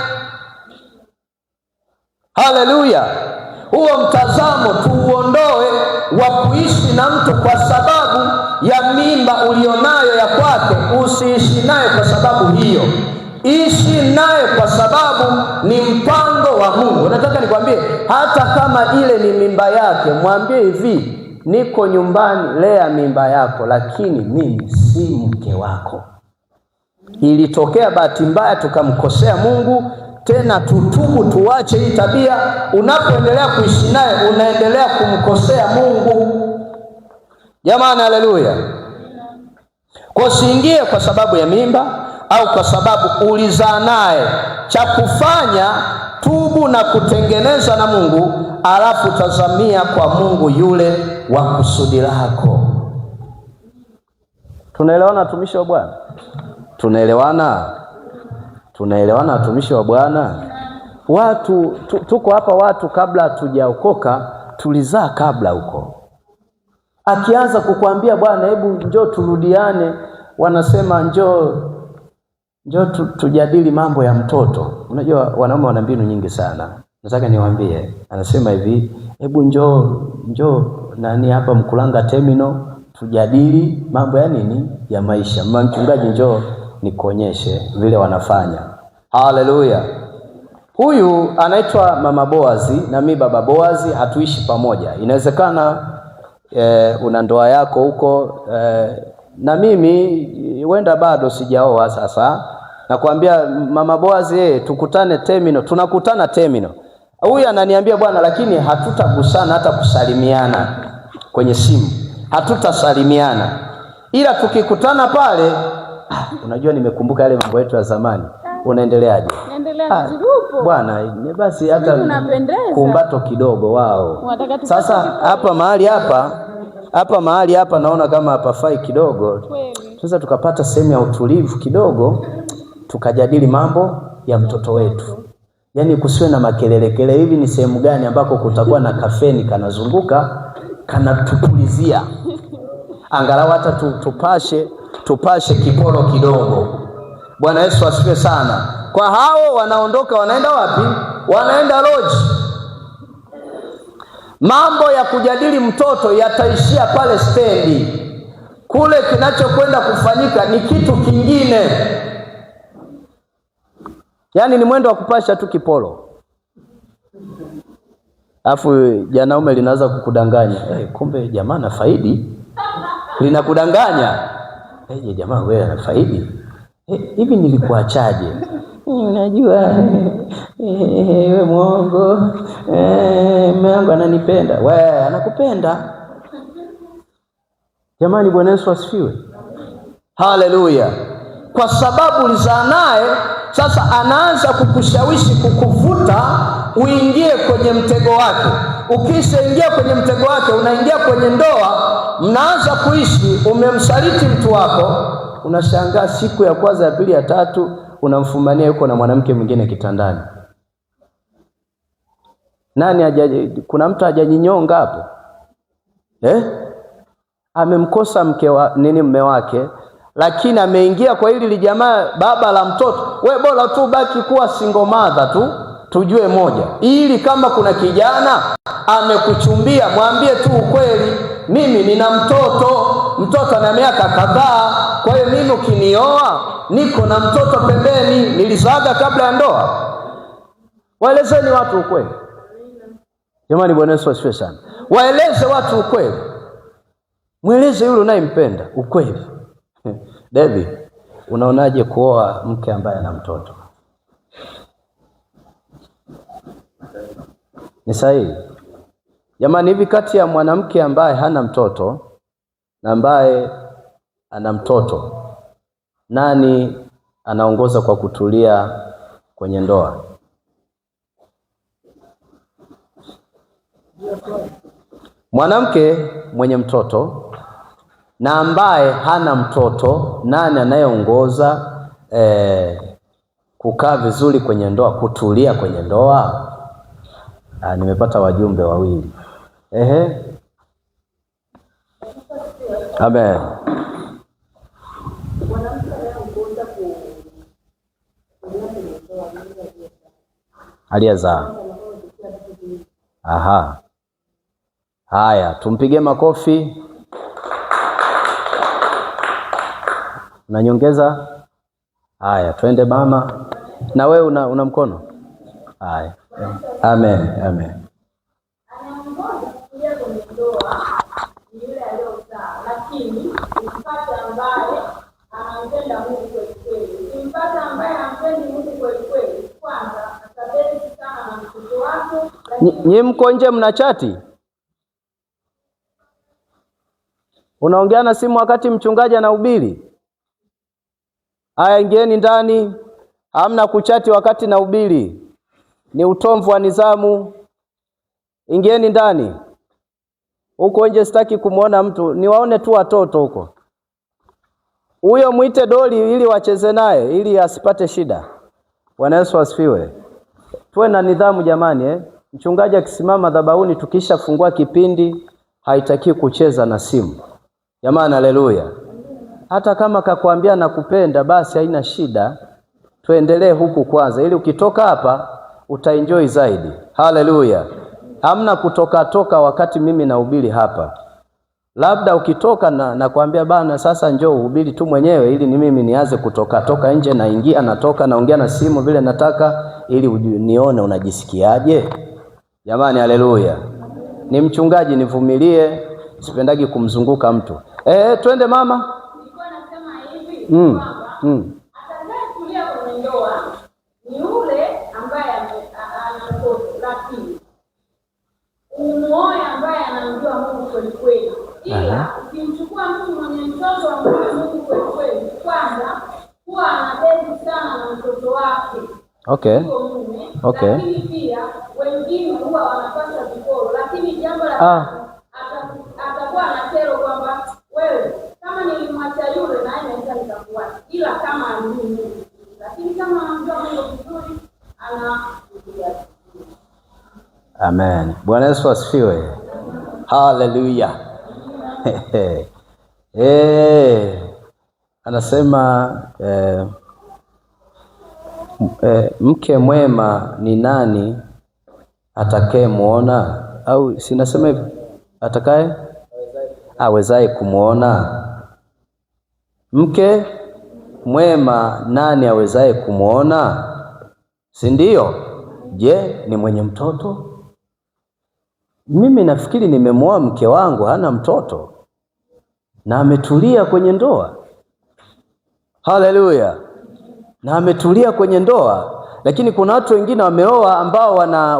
Haleluya! Huo mtazamo tuuondoe wa kuishi na mtu kwa sababu ya mimba ulionayo ya kwake. Usiishi naye kwa sababu hiyo, ishi naye kwa sababu ni mpango wa Mungu. Nataka nikwambie, hata kama ile ni mimba yake, mwambie hivi, niko nyumbani, lea mimba yako, lakini mimi si mke wako. Ilitokea bahati mbaya tukamkosea Mungu, tena tutubu, tuache hii tabia. Unapoendelea kuishi naye unaendelea kumkosea Mungu. Jamani, haleluya! Kwa usiingie kwa sababu ya mimba au kwa sababu ulizaa naye. Cha kufanya, tubu na kutengeneza na Mungu, alafu tazamia kwa Mungu yule wa kusudi lako. Tunaelewana watumishi wa Bwana? Tunaelewana watumishi wa Bwana? Watu tuko hapa, watu kabla hatujaokoka tulizaa kabla huko. Akianza kukuambia bwana, hebu njoo turudiane, wanasema njoo tujadili mambo ya mtoto. Unajua wanaume wana mbinu nyingi sana. Nataka niwaambie, anasema hivi, hebu njoo nani hapa Mkulanga Terminal tujadili mambo ya nini? Ya maisha. Mama mchungaji, njoo nikuonyeshe vile wanafanya. Haleluya! Huyu anaitwa Mama Boazi na mimi Baba Boazi, hatuishi pamoja. Inawezekana una ndoa yako huko, na mimi huenda bado sijaoa. Sasa nakwambia Mama Boazi, tukutane Terminal. Tunakutana Terminal. Huyu ananiambia bwana, lakini hatutagusana hata kusalimiana kwenye simu, hatutasalimiana, ila tukikutana pale. Unajua nimekumbuka yale mambo yetu ya zamani. Unaendeleaje? Naendelea vizuri bwana, basi hata kumbato kidogo wao. Sasa hapa mahali hapa naona kama hapafai kidogo. Sasa tukapata sehemu ya utulivu kidogo, tukajadili mambo ya mtoto wetu. Yaani kusiwe na makelele. Hivi ni sehemu gani ambako kutakuwa na kafeni kanazunguka kanatupulizia, angalau hata tupashe kiporo kidogo. Bwana Yesu asifiwe sana. Kwa hao wanaondoka, wanaenda wapi? Wanaenda lodge. Mambo ya kujadili mtoto yataishia pale stendi. Kule kinachokwenda kufanyika ni kitu kingine. Yaani ni mwendo wa kupasha tu kiporo. Alafu janaume linaanza kukudanganya. Kumbe jamaa na faidi. Linakudanganya. Jamaa wewe ana faidi. Hivi nilikuachaje? Unajua wewe mwongo. Mume wangu ananipenda. Wewe anakupenda. Jamani, Bwana Yesu asifiwe. Haleluya. Kwa sababu ulizaa naye, sasa anaanza kukushawishi, kukuvuta uingie kwenye mtego wake. Ukishaingia kwenye mtego wake, unaingia kwenye ndoa, mnaanza kuishi, umemsaliti mtu wako, unashangaa siku ya kwanza, ya pili, ya tatu unamfumania yuko na mwanamke mwingine kitandani. Kuna mtu hajajinyonga hapo? Amemkosa mume wake, lakini ameingia kwa hili jamaa, baba la mtoto. We bora tu baki kuwa single mother tu, tujue moja, ili kama kuna kijana amekuchumbia, mwambie tu ukweli, mimi nina mtoto ana miaka kadhaa, kwa hiyo mimi ukinioa niko na mtoto pembeni, nilizaga kabla ya ndoa. Waelezeni watu ukweli. Jamani, Bwana Yesu asifiwe sana. Waeleze watu ukweli. Mweleze yule unayempenda ukweli. Debbie, unaonaje kuoa mke ambaye ana mtoto? Ni sahihi? Jamani, hivi kati ya mwanamke ambaye hana mtoto na ambaye ana mtoto, nani anaongoza kwa kutulia kwenye ndoa? Mwanamke mwenye mtoto na ambaye hana mtoto, nani anayeongoza kukaa vizuri kwenye ndoa, kutulia kwenye ndoa? Nimepata wajumbe wawili. Amen. Aliyezaa. Aha. Haya, tumpige makofi. Na nyongeza. Haya, twende mama. Na wewe una mkono? Haya. Amen, amen. Anaongoza kulia kwenye ndoa ni yule aliyozaa, lakini umpata ambaye anampenda Mungu kweli kweli. Umpata ambaye hampendi Mungu kweli kweli, kwanza atabezi sana na mtoto wake. Nyinyi mko nje mna chati? Unaongea na simu wakati mchungaji anahubiri? Haya, ingieni ndani. Hamna kuchati wakati nahubiri. Ni utomvu wa nidhamu. Ingieni ndani. Huko nje sitaki kumuona mtu, niwaone tu watoto huko. Huyo muite doli ili wacheze naye ili asipate shida. Bwana Yesu asifiwe. Tuwe na nidhamu jamani, Mchungaji akisimama madhabahuni tukisha fungua kipindi haitaki kucheza na simu. Jamani, haleluya. Hata kama kakwambia nakupenda basi haina shida. Tuendelee huku kwanza ili ukitoka hapa utaenjoy zaidi. Haleluya. Hamna kutoka wakati mimi nahubiri hapa. Labda ukitoka na kuambia bana sasa njoo uhubiri tu mwenyewe ili ni mimi nianze kutoka nje, naingia natoka naongea na simu vile nataka ili nione unajisikiaje. Jamani, haleluya. Ni mchungaji, nivumilie, sipendagi kumzunguka mtu. Twende mama. Nilikuwa nasema hivi atakaye kwenye ndoa ni yule ambaye ana mtoto, lakini umuoe ambaye anamjua Mungu kweli kweli. Ila ukimchukua mtu mwenye mtoto wa Mungu kweli kweli, kwanza huwa anabezi sana na mtoto wake. Okay. Lakini pia wengine huwa wanapata vikoro, lakini jambo la atakuwa na kero kwamba wewe kama nilimwacha yule na yeye anaweza nikakuacha, ila kama mimi, lakini kama anamjua Mungu vizuri anakuja. Amen. Bwana Yesu asifiwe. Haleluya. Anasema mke mwema ni nani atakayemuona? Au sinasema hivi, atakaye awezaye kumuona. Mke mwema nani awezaye kumuona? Si ndio? Je, ni mwenye mtoto? Mimi nafikiri nimemuoa mke wangu hana mtoto na ametulia kwenye ndoa. Haleluya. Na ametulia kwenye ndoa, lakini kuna watu wengine wameoa ambao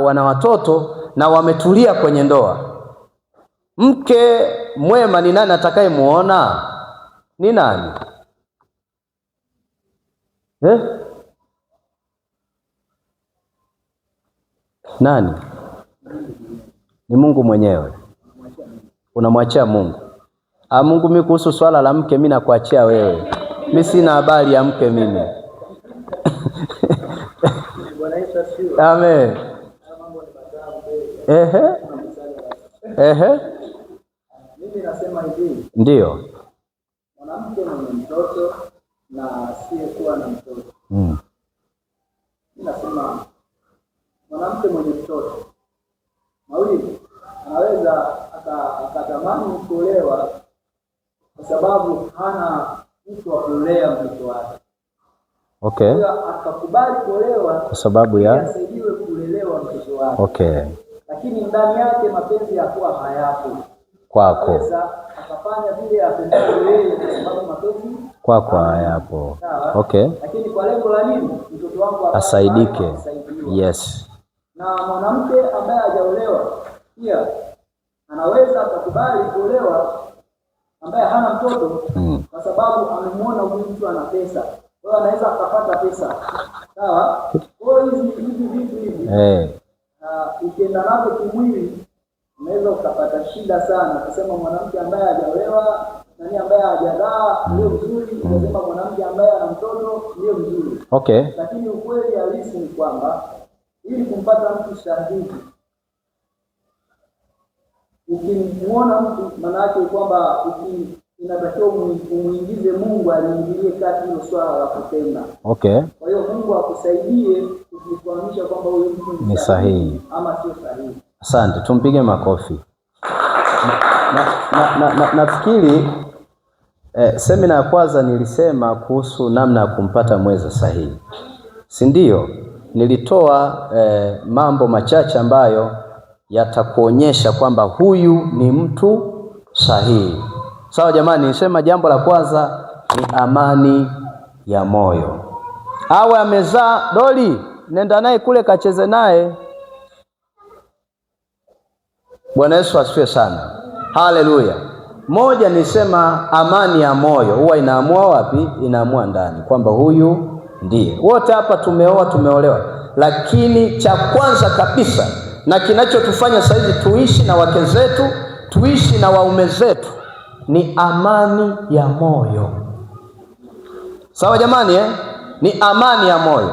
wana watoto na wametulia kwenye ndoa. Mke mwema ni nani atakayemuona? Ni nani? Nani? Ni Mungu mwenyewe. Unamwachia Mungu. Mungu, mimi kuhusu swala la mke mimi nakuachia wewe. Mimi sina habari ya mke mimi. Amen. Mimi nasema hivi. Ndio. Mwanamke mwenye mtoto na asiyekuwa na mtoto. Mimi nasema mwanamke mwenye mtoto mawili anaweza akatamani kuolewa kwa sababu hana mtu wa kulea mtoto wake. Okay. Akakubali kuolewa kwa sababu ya asaidiwe kulelewa mtoto wake. Okay. Lakini ndani yake mapenzi yakuwa hayapo kwako. Akafanya vile apendavyo yeye kwa sababu mapenzi kwako hayapo. Okay. Lakini kwa lengo la nini? Mtoto wangu asaidike. Yes. Na mwanamke ambaye hajaolewa pia anaweza akakubali kuolewa ambaye hana mtoto kwa sababu amemuona huyu mtu ana pesa. Kwa hiyo anaweza akapata pesa. Sawa? Kwa hiyo hizi vitu hivi. Ukienda navyo kimwili unaweza ukapata shida sana. Kusema mwanamke ambaye hajaolewa nani ambaye hajazaa ndio mzuri, unasema mwanamke ambaye ana mtoto ndio mzuri. Okay. Lakini ukweli halisi ni kwamba ili kumpata mtu sahihi, ukimuona mtu maana yake kwamba inatakiwa umuingize Mungu aliingilie kati hilo swala la kupenda. Okay. Kwa hiyo Mungu akusaidie kufahamisha kwamba huyo mtu ni sahihi ama sio sahihi. Asante, tumpige makofi. Nafikiri semina ya kwanza nilisema kuhusu namna ya kumpata mwenza sahihi. Si ndio? Nilitoa mambo machache ambayo yatakuonyesha kwamba huyu ni mtu sahihi. Sawa jamani, nilisema jambo la kwanza ni amani ya moyo. Awe amezaa Doli, nenda naye kule kacheze naye. Bwana Yesu asifiwe sana. Haleluya. Moja nisema amani ya moyo huwa inaamua wapi? Inaamua ndani kwamba huyu ndiye. Wote hapa tumeoa, tumeolewa. Lakini cha kwanza kabisa na kinachotufanya saizi tuishi na wake zetu, tuishi na waume zetu ni amani ya moyo. Sawa jamani Ni amani ya moyo.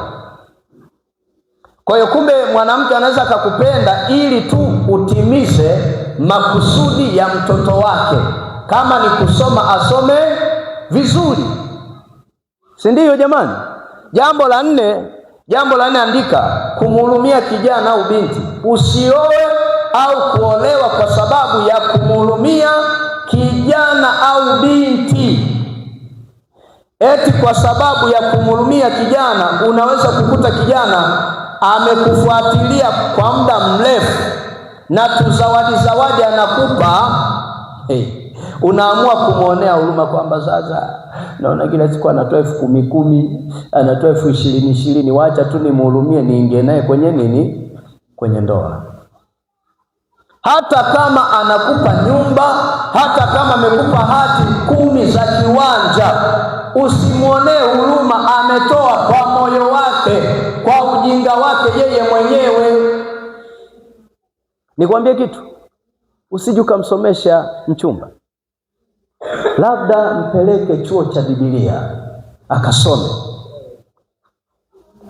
Kwa hiyo kumbe mwanamke anaweza akakupenda ili tu utimize makusudi ya mtoto wake. Kama ni kusoma asome vizuri. Si ndio jamani? Jambo la nne andika, kumhurumia kijana au binti. Usioe au kuolewa kwa sababu ya kumhurumia kijana au binti. Eti kwa sababu ya kumhurumia kijana, unaweza kukuta kijana amekufuatilia kwa muda mrefu na zawadi anakupa, unaamua kumuonea huruma kwamba sasa naona kila siku anatoa 10,000, anatoa 20,000, wacha tu nimhurumie niingie naye kwenye nini? Kwenye ndoa. Hata kama anakupa nyumba, hata kama amekupa hati 10 za kiwanja, usimuonee huruma. Ametoa kwa moyo wake, kwa ujinga wake yeye mwenyewe. Nikwambie kitu, usije ukamsomesha mchumba. Labda mpeleke chuo cha Biblia akasome.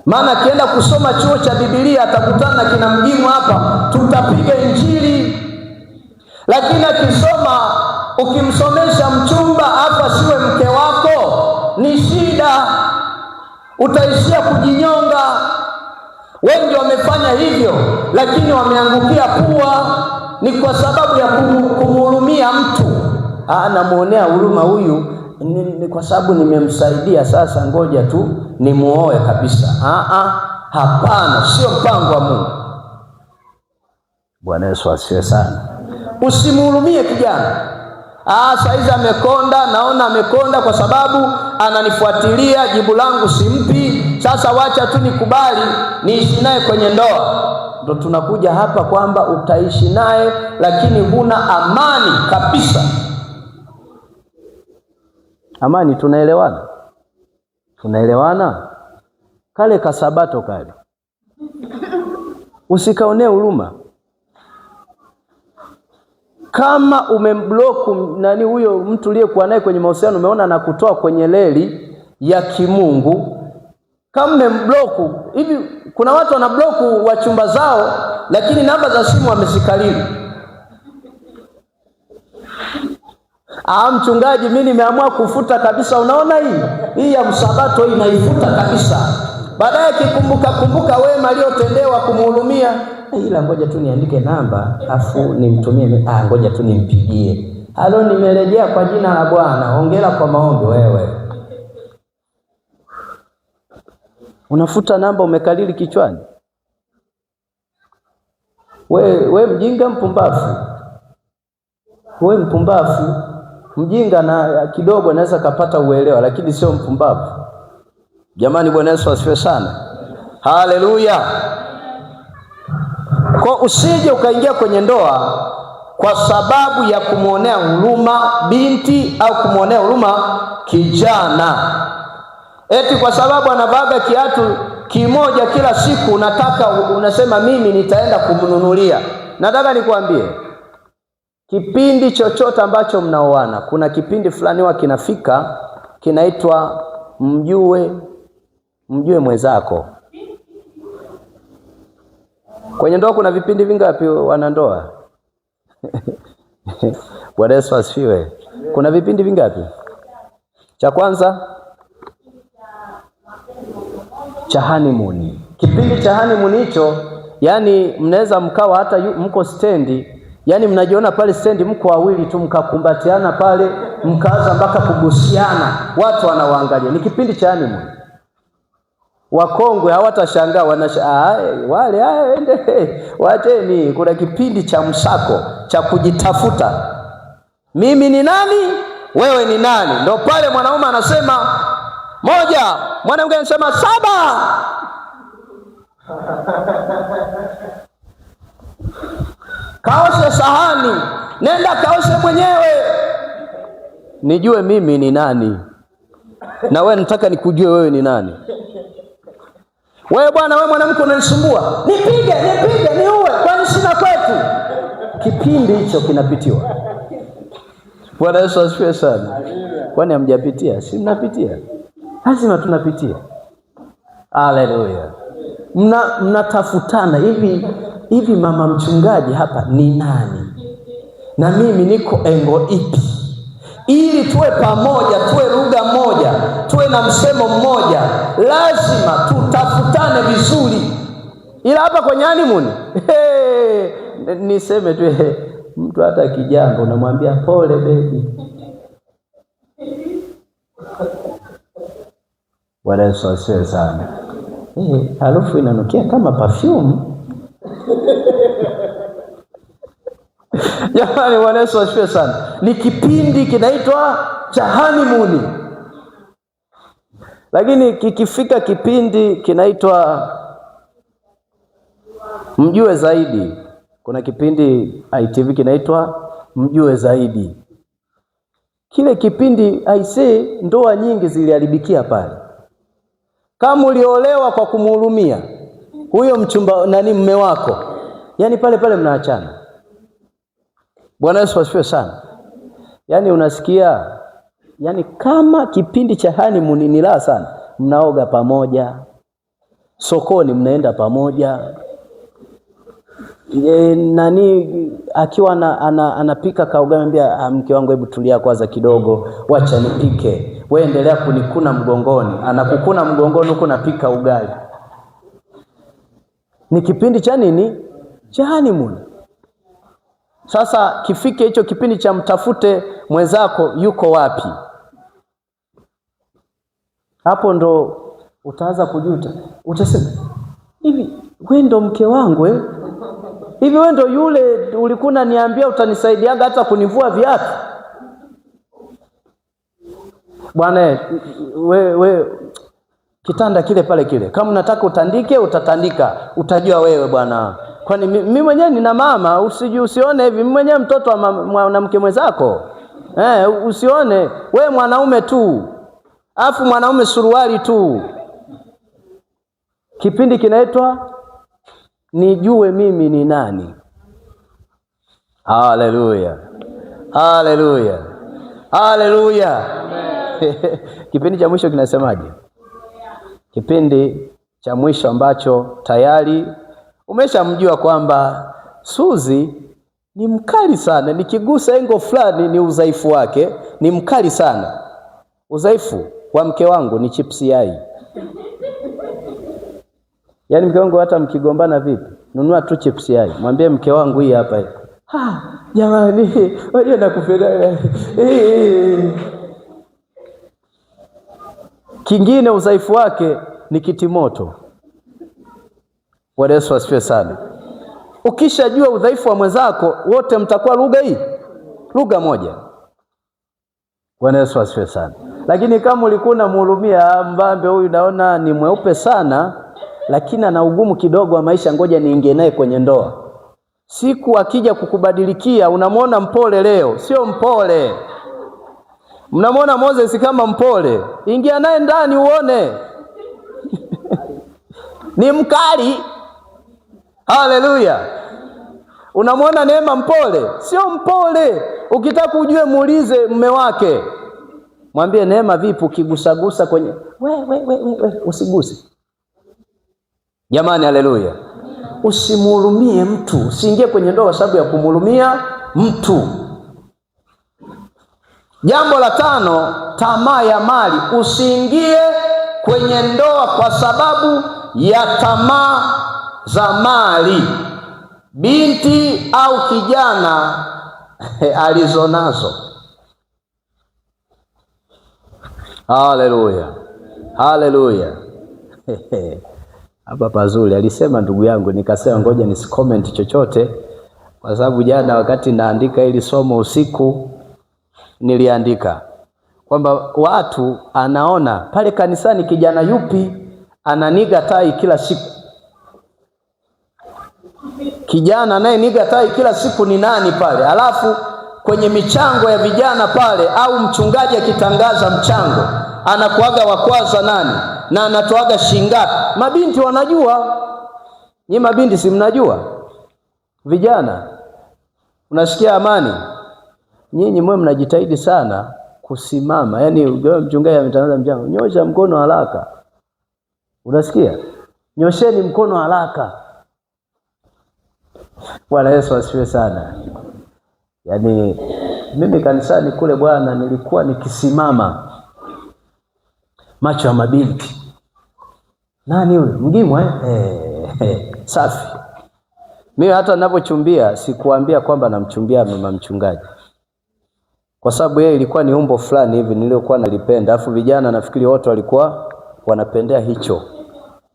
Maana akienda kusoma chuo cha Biblia atakutana na kina Mgimu hapa, tutapiga Injili. Lakini akisoma, ukimsomesha mchumba hapa siwe mke wako, ni shida. Utaishia kujinyonga. Wengi wamefanya hivyo, lakini wameangukia pua. Ni kwa sababu ya kumhurumia mtu. Namuonea huruma huyu, ni kwa sababu nimemsaidia, sasa ngoja tu nimuoe kabisa. Hapana, sio mpango wa Mungu. Bwana Yesu asifiwe sana. Usimhurumie kijana. Saizi amekonda, naona amekonda kwa sababu ananifuatilia, jibu langu simpi. Sasa wacha tu nikubali niishi naye kwenye ndoa. Ndio tunakuja hapa kwamba utaishi naye lakini huna amani kabisa. Amani, tunaelewana? Tunaelewana? Kale kasabato kale. Usikaonee huruma. Kama umembloku nani huyo mtu uliyekuwa naye kwenye mahusiano, umeona anakutoa kwenye leli ya kimungu, kama umembloku hivi, kuna watu wanabloku wachumba zao lakini namba za simu wamezikalili. Mchungaji, mimi nimeamua kufuta kabisa. Unaona hii ya msabato hii naifuta kabisa. Baadaye kumbuka wema aliotendewa kumhurumia, ila ngoja tu niandike namba afu nimtumie. Ngoja tu nimpigie. Halo, nimerejea kwa jina la Bwana. Hongera kwa maombi. Wewe unafuta namba umekalili kichwani. We mjinga mpumbafu. We mpumbafu. Mjinga na kidogo anaweza kapata uelewa, lakini sio mpumbavu. Jamani, Bwana Yesu asifiwe sana. Haleluya. Kwa usije ukaingia kwenye ndoa kwa sababu ya kumuonea huruma binti au kumuonea huruma kijana. Eti kwa sababu anavaga kiatu kimoja kila siku unasema mimi nitaenda kumnunulia. Nataka nikwambie, kipindi chochote ambacho mnaoana, kuna kipindi fulani wa kinafika kinaitwa mjue mwenzako. Kwenye ndoa kuna vipindi vingapi wanandoa? Bwana Yesu asifiwe. Kuna vipindi vingapi? Cha kwanza cha honeymoon. Kipindi cha honeymoon hicho, yani mnaweza mkawa hata mko stendi, yani mnajiona pale stendi mko wawili tu, mkakumbatiana pale, mkaanza mpaka kugusiana, watu wanawaangalia. Ni kipindi cha honeymoon. Wakongwe hawatashangaa, wale ende wacheni. Kuna kipindi cha msako, cha kujitafuta. Mimi ni nani? Wewe ni nani? Ndio pale mwanaume anasema 1, mwanamke anasema 7. Kaoshe sahani, nenda kaoshe mwenyewe. Nijue mimi ni nani, na wewe nataka nikujue wewe ni nani. Wewe bwana, wewe mwanamke unanisumbua, nipige, niue, kwani sina kwetu. Kipindi hicho kinapitiwa. Bwana Yesu asifiwe sana. Kwani hamjapitia? Si mnapitia? Lazima tunapitia. Haleluya. Mnatafutana hivi mama mchungaji hapa ni nani? Na mimi niko engo ipi? Ili tuwe pamoja, tuwe lugha moja, tuwe na msemo mmoja, lazima tutafutane vizuri. Ila hapa kwenye honeymoon, niseme tu mtu hata kijambo unamwambia pole baby. Bwana Yesu asifiwe sana. Harufu inanukia kama perfume. Jamani, Bwana Yesu asifiwe sana. Ni kipindi kinaitwa cha honeymoon. Lakini kikifika kipindi kinaitwa mjue zaidi. Kuna kipindi ITV kinaitwa mjue zaidi. Kile kipindi ndoa nyingi ziliharibikia pale. Kama uliolewa kwa kumhurumia huyo mchumba mume wako, yani pale mnaachana. Bwana Yesu asifiwe sana. Yani unasikia, yani kama kipindi cha honeymoon ni raha sana. Mnaoga pamoja, sokoni mnaenda pamoja. Akiwa anapika kaugali, anambia mke wangu hebu tulia kwanza kidogo, wacha nipike. Wewe endelea kunikuna mgongoni. Anakukuna mgongoni huko napika ugali. Ni kipindi cha nini? Cha honeymoon. Sasa kifike hicho kipindi cha mtafute mwenzako yuko wapi. Hapo ndo utaanza kujuta. Utasema, hivi wewe ndo mke wangu Hivi wewe ndio yule ulikuwa unaniambia utanisaidiaga hata kunivua viatu? Bwana we kitanda kile pale kile. Kama unataka utandike utatandika. Utajua wewe bwana. Kwani mimi mwenyewe nina mama, usione hivi. Mimi mwenyewe mtoto wa mwanamke mwenzako. Usione wewe mwanaume tu. Afu mwanaume suruali tu. Kipindi kinaitwa Nijue Mimi Ni Nani. Haleluya. Haleluya. Haleluya. Kipindi cha mwisho kinasemaje? Kipindi cha mwisho ambacho tayari umeshamjua kwamba Suzi ni mkali sana, nikigusa engo fulani ni udhaifu wake, ni mkali sana. Udhaifu wa mke wangu ni chips yai. Yaani mke wangu hata mkigombana vipi, nunua tu chips yai. Mwambie mke wangu hii hapa. Jamani, wewe nakupenda. Kingine udhaifu wake ni kitimoto. Bwana Yesu asifiwe sana. Ukishajua udhaifu wa mwenzako, wote mtakuwa lugha moja. Bwana Yesu asifiwe sana. Lakini kama ulikuwa unamhurumia mbambe huyu, naona ni mweupe sana lakini ana ugumu kidogo wa maisha, ngoja niingie naye kwenye ndoa. Siku akija kukubadilikia, unamwona mpole leo, sio mpole. Mnamwona Moses kama mpole, ingia naye ndani uone. Ni mkali. Haleluya. Unamwona Neema mpole, sio mpole. Ukitaka ujue muulize mume wake. Mwambie Neema vipi ukigusagusa kwenye we usiguse. Jamani, haleluya. Usimhurumie mtu, usiingie kwenye ndoa sababu ya kumhurumia mtu. Jambo la 5, tamaa ya mali. Usiingie kwenye ndoa kwa sababu ya tamaa za mali. Binti au kijana alizonazo. Haleluya. Haleluya. Hapa pazuri alisema ndugu yangu, nikasema ngoja nisicomment chochote kwa sababu jana wakati naandika ili somo usiku niliandika kwamba watu anaona pale kanisani kijana yupi ananiga tai kila siku. Kijana anayeniga tai kila siku ni nani pale? Alafu kwenye michango ya vijana pale au mchungaji akitangaza mchango anakuaga wa kwanza nani na anatoaga shingapi? Mabinti wanajua. Nyinyi mabinti si mnajua? Vijana unasikia Amani, nyinyi mwe mnajitahidi sana kusimama. Yaani mchungaji ametangaza mchango, nyosha mkono haraka. Unasikia? Nyosheni mkono haraka. Bwana Yesu asifiwe sana. Yaani mimi kanisani kule bwana nilikuwa nikisimama, macho ya mabinti. Nani yule? Mgimwa safi. Mimi hata ninapochumbia sikuambia kwamba namchumbia mama mchungaji. Kwa sababu yeye ilikuwa ni umbo fulani hivi niliokuwa nalipenda. Alafu vijana nafikiri wote walikuwa wanapendea hicho.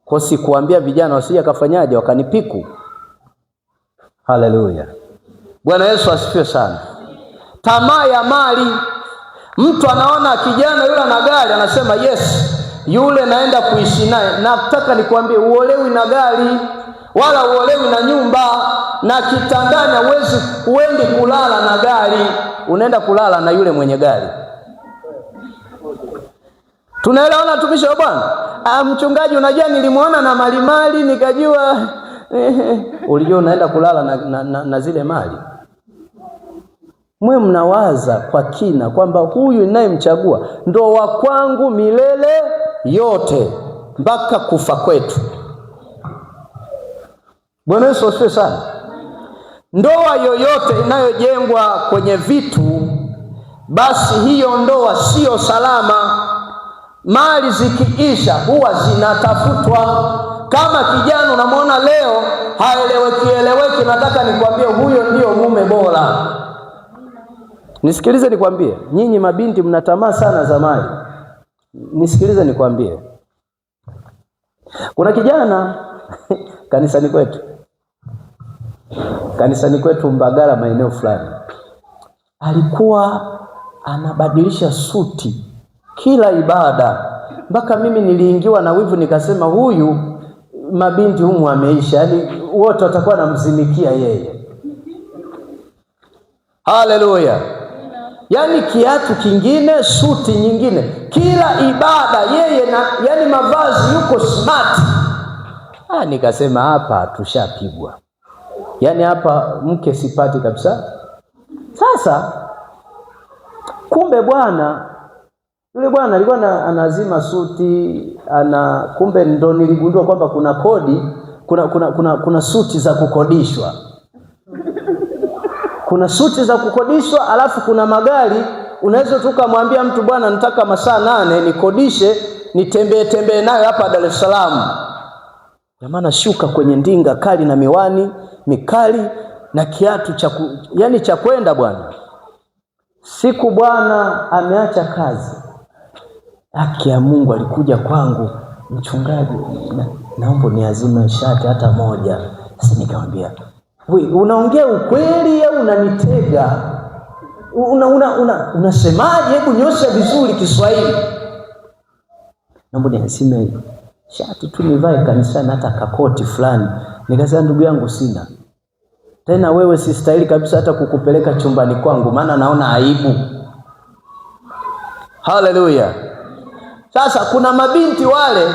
Kwa sikuambia vijana wasije kafanyaje wakanipiku. Haleluya. Bwana Yesu asifiwe sana. Tamaa ya mali. Mtu anaona kijana yule ana gari anasema yes, yule naenda kuishi naye. Nataka nikwambie uolewi na gari wala uolewi na nyumba, na kitandani uendi kulala na gari, unaenda kulala na yule mwenye gari. Tunaelewana tumisha wa Bwana? Mchungaji unajua nilimuona na mali nikajua ulijua unaenda kulala na zile mali. Mwe mnawaza kwa kina kwamba huyu ninayemchagua ndo wa kwangu milele yote mpaka kufa kwetu. Bwana Yesu asifiwe sana. Ndoa yoyote inayojengwa kwenye vitu, basi hiyo ndoa sio salama. Mali zikiisha huwa zinatafutwa. Kama kijana unamwona leo haeleweki, nataka nikwambie huyo ndio mume bora. Nisikilize nikwambie, nyinyi mabinti mnatamaa sana za mali. Nisikilize nikwambie. Kuna kijana kanisani kwetu. kanisani kwetu Mbagala, maeneo fulani, alikuwa anabadilisha suti kila ibada, mpaka mimi niliingiwa na wivu, nikasema huyu mabinti humu ameisha, yaani wote watakuwa namzimikia yeye. Haleluya! Yaani kiatu kingine, suti nyingine, kila ibada yeye, na yaani mavazi yuko smart. Nikasema hapa tushapigwa, yaani hapa mke sipati kabisa. Sasa kumbe yule bwana alikuwa anazima suti, kumbe ndo niligundua kwamba kuna kodi, kuna suti za kukodishwa. Kuna suti za kukodishwa, alafu kuna magari unaweza tukamwambia mtu, bwana nataka masaa 8 nikodishe nitembee nayo hapa Dar es Salaam. Jamani, shuka kwenye ndinga kali na miwani mikali na kiatu cha kwenda bwana. Siku bwana ameacha kazi, haki ya Mungu alikuja kwangu, mchungaji, naomba niazime shati hata moja. Sasa nikamwambia, wewe unaongea ukweli au unanitega? Unasemaje? Hebu nyosha vizuri Kiswahili. Naomba niazime shati tu nivae kanisani, hata kakoti fulani. Nikasema, ndugu yangu, sina tena, wewe sistahili kabisa hata kukupeleka chumbani kwangu, maana naona aibu. Haleluya! Sasa kuna mabinti wale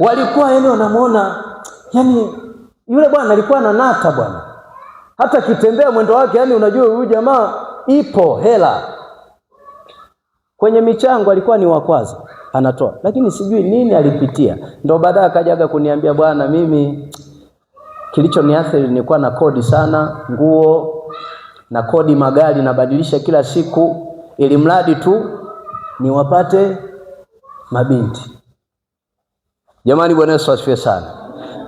walikuwa yani wanamuona, yani yule bwana alikuwa ananata bwana, hata kitembea mwendo wake, yani unajua huyu jamaa ipo hela. Kwenye michango alikuwa ni wa kwanza anatoa, lakini sijui nini alipitia. Ndio baadaye akajaga kuniambia, bwana mimi kilichoniathiri nilikuwa na kodi sana nguo na kodi magari, nabadilisha kila siku ili mradi tu niwapate mabinti. Jamani, Bwana Yesu asifiwe sana.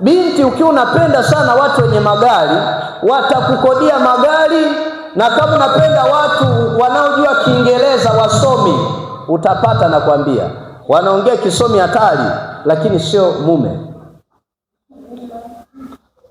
Binti ukiwa unapenda sana watu wenye magari, watakukodia magari, na kama unapenda watu wanaojua Kiingereza wasomi, utapata, na kwambia wanaongea kisomi hatari, lakini sio mume.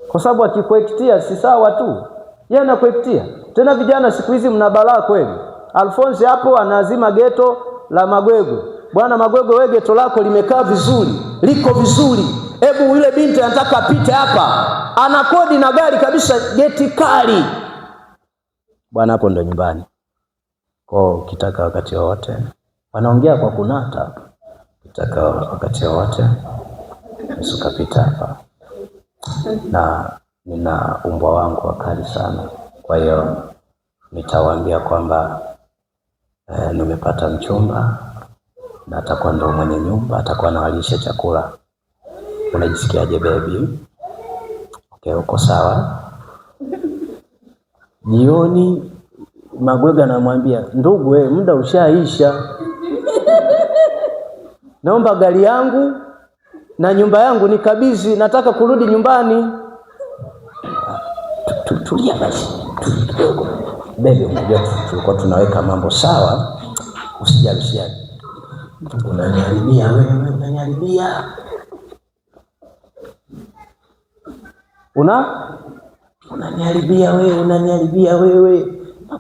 Kwa sababu akikuekitia si sawa tu, yeye anakuekitia. Tena vijana siku hizi mna balaa kweli. Alphonse hapo anazima geto la Magwegwe. Bwana Magwegwe, wewe geto lako limekaa vizuri, liko vizuri, hebu yule binti anataka apite hapa, ana kodi na gari kabisa, geti kali. Bwana, hapo ndo nyumbani. Kwa ukitaka wakati wote, wanaongea kwa kunata, ukitaka wakati wote usukapita hapa. Na nina umbwa wangu wakali sana, kwa hiyo nitawaambia kwamba nimepata mchumba na atakuwa ndo mwenye nyumba, atakuwa anawalisha chakula. Unajisikiaje baby? Okay, uko sawa? Jioni Magwega anamwambia, ndugu wewe, muda ushaisha, naomba gari yangu na nyumba yangu nikabidhi, nataka kurudi nyumbani. Tulia basi kidogo baby, unajua tulikuwa tunaweka mambo sawa, usijali. Unaniharibia wewe, unaniharibia. Unaniharibia wewe.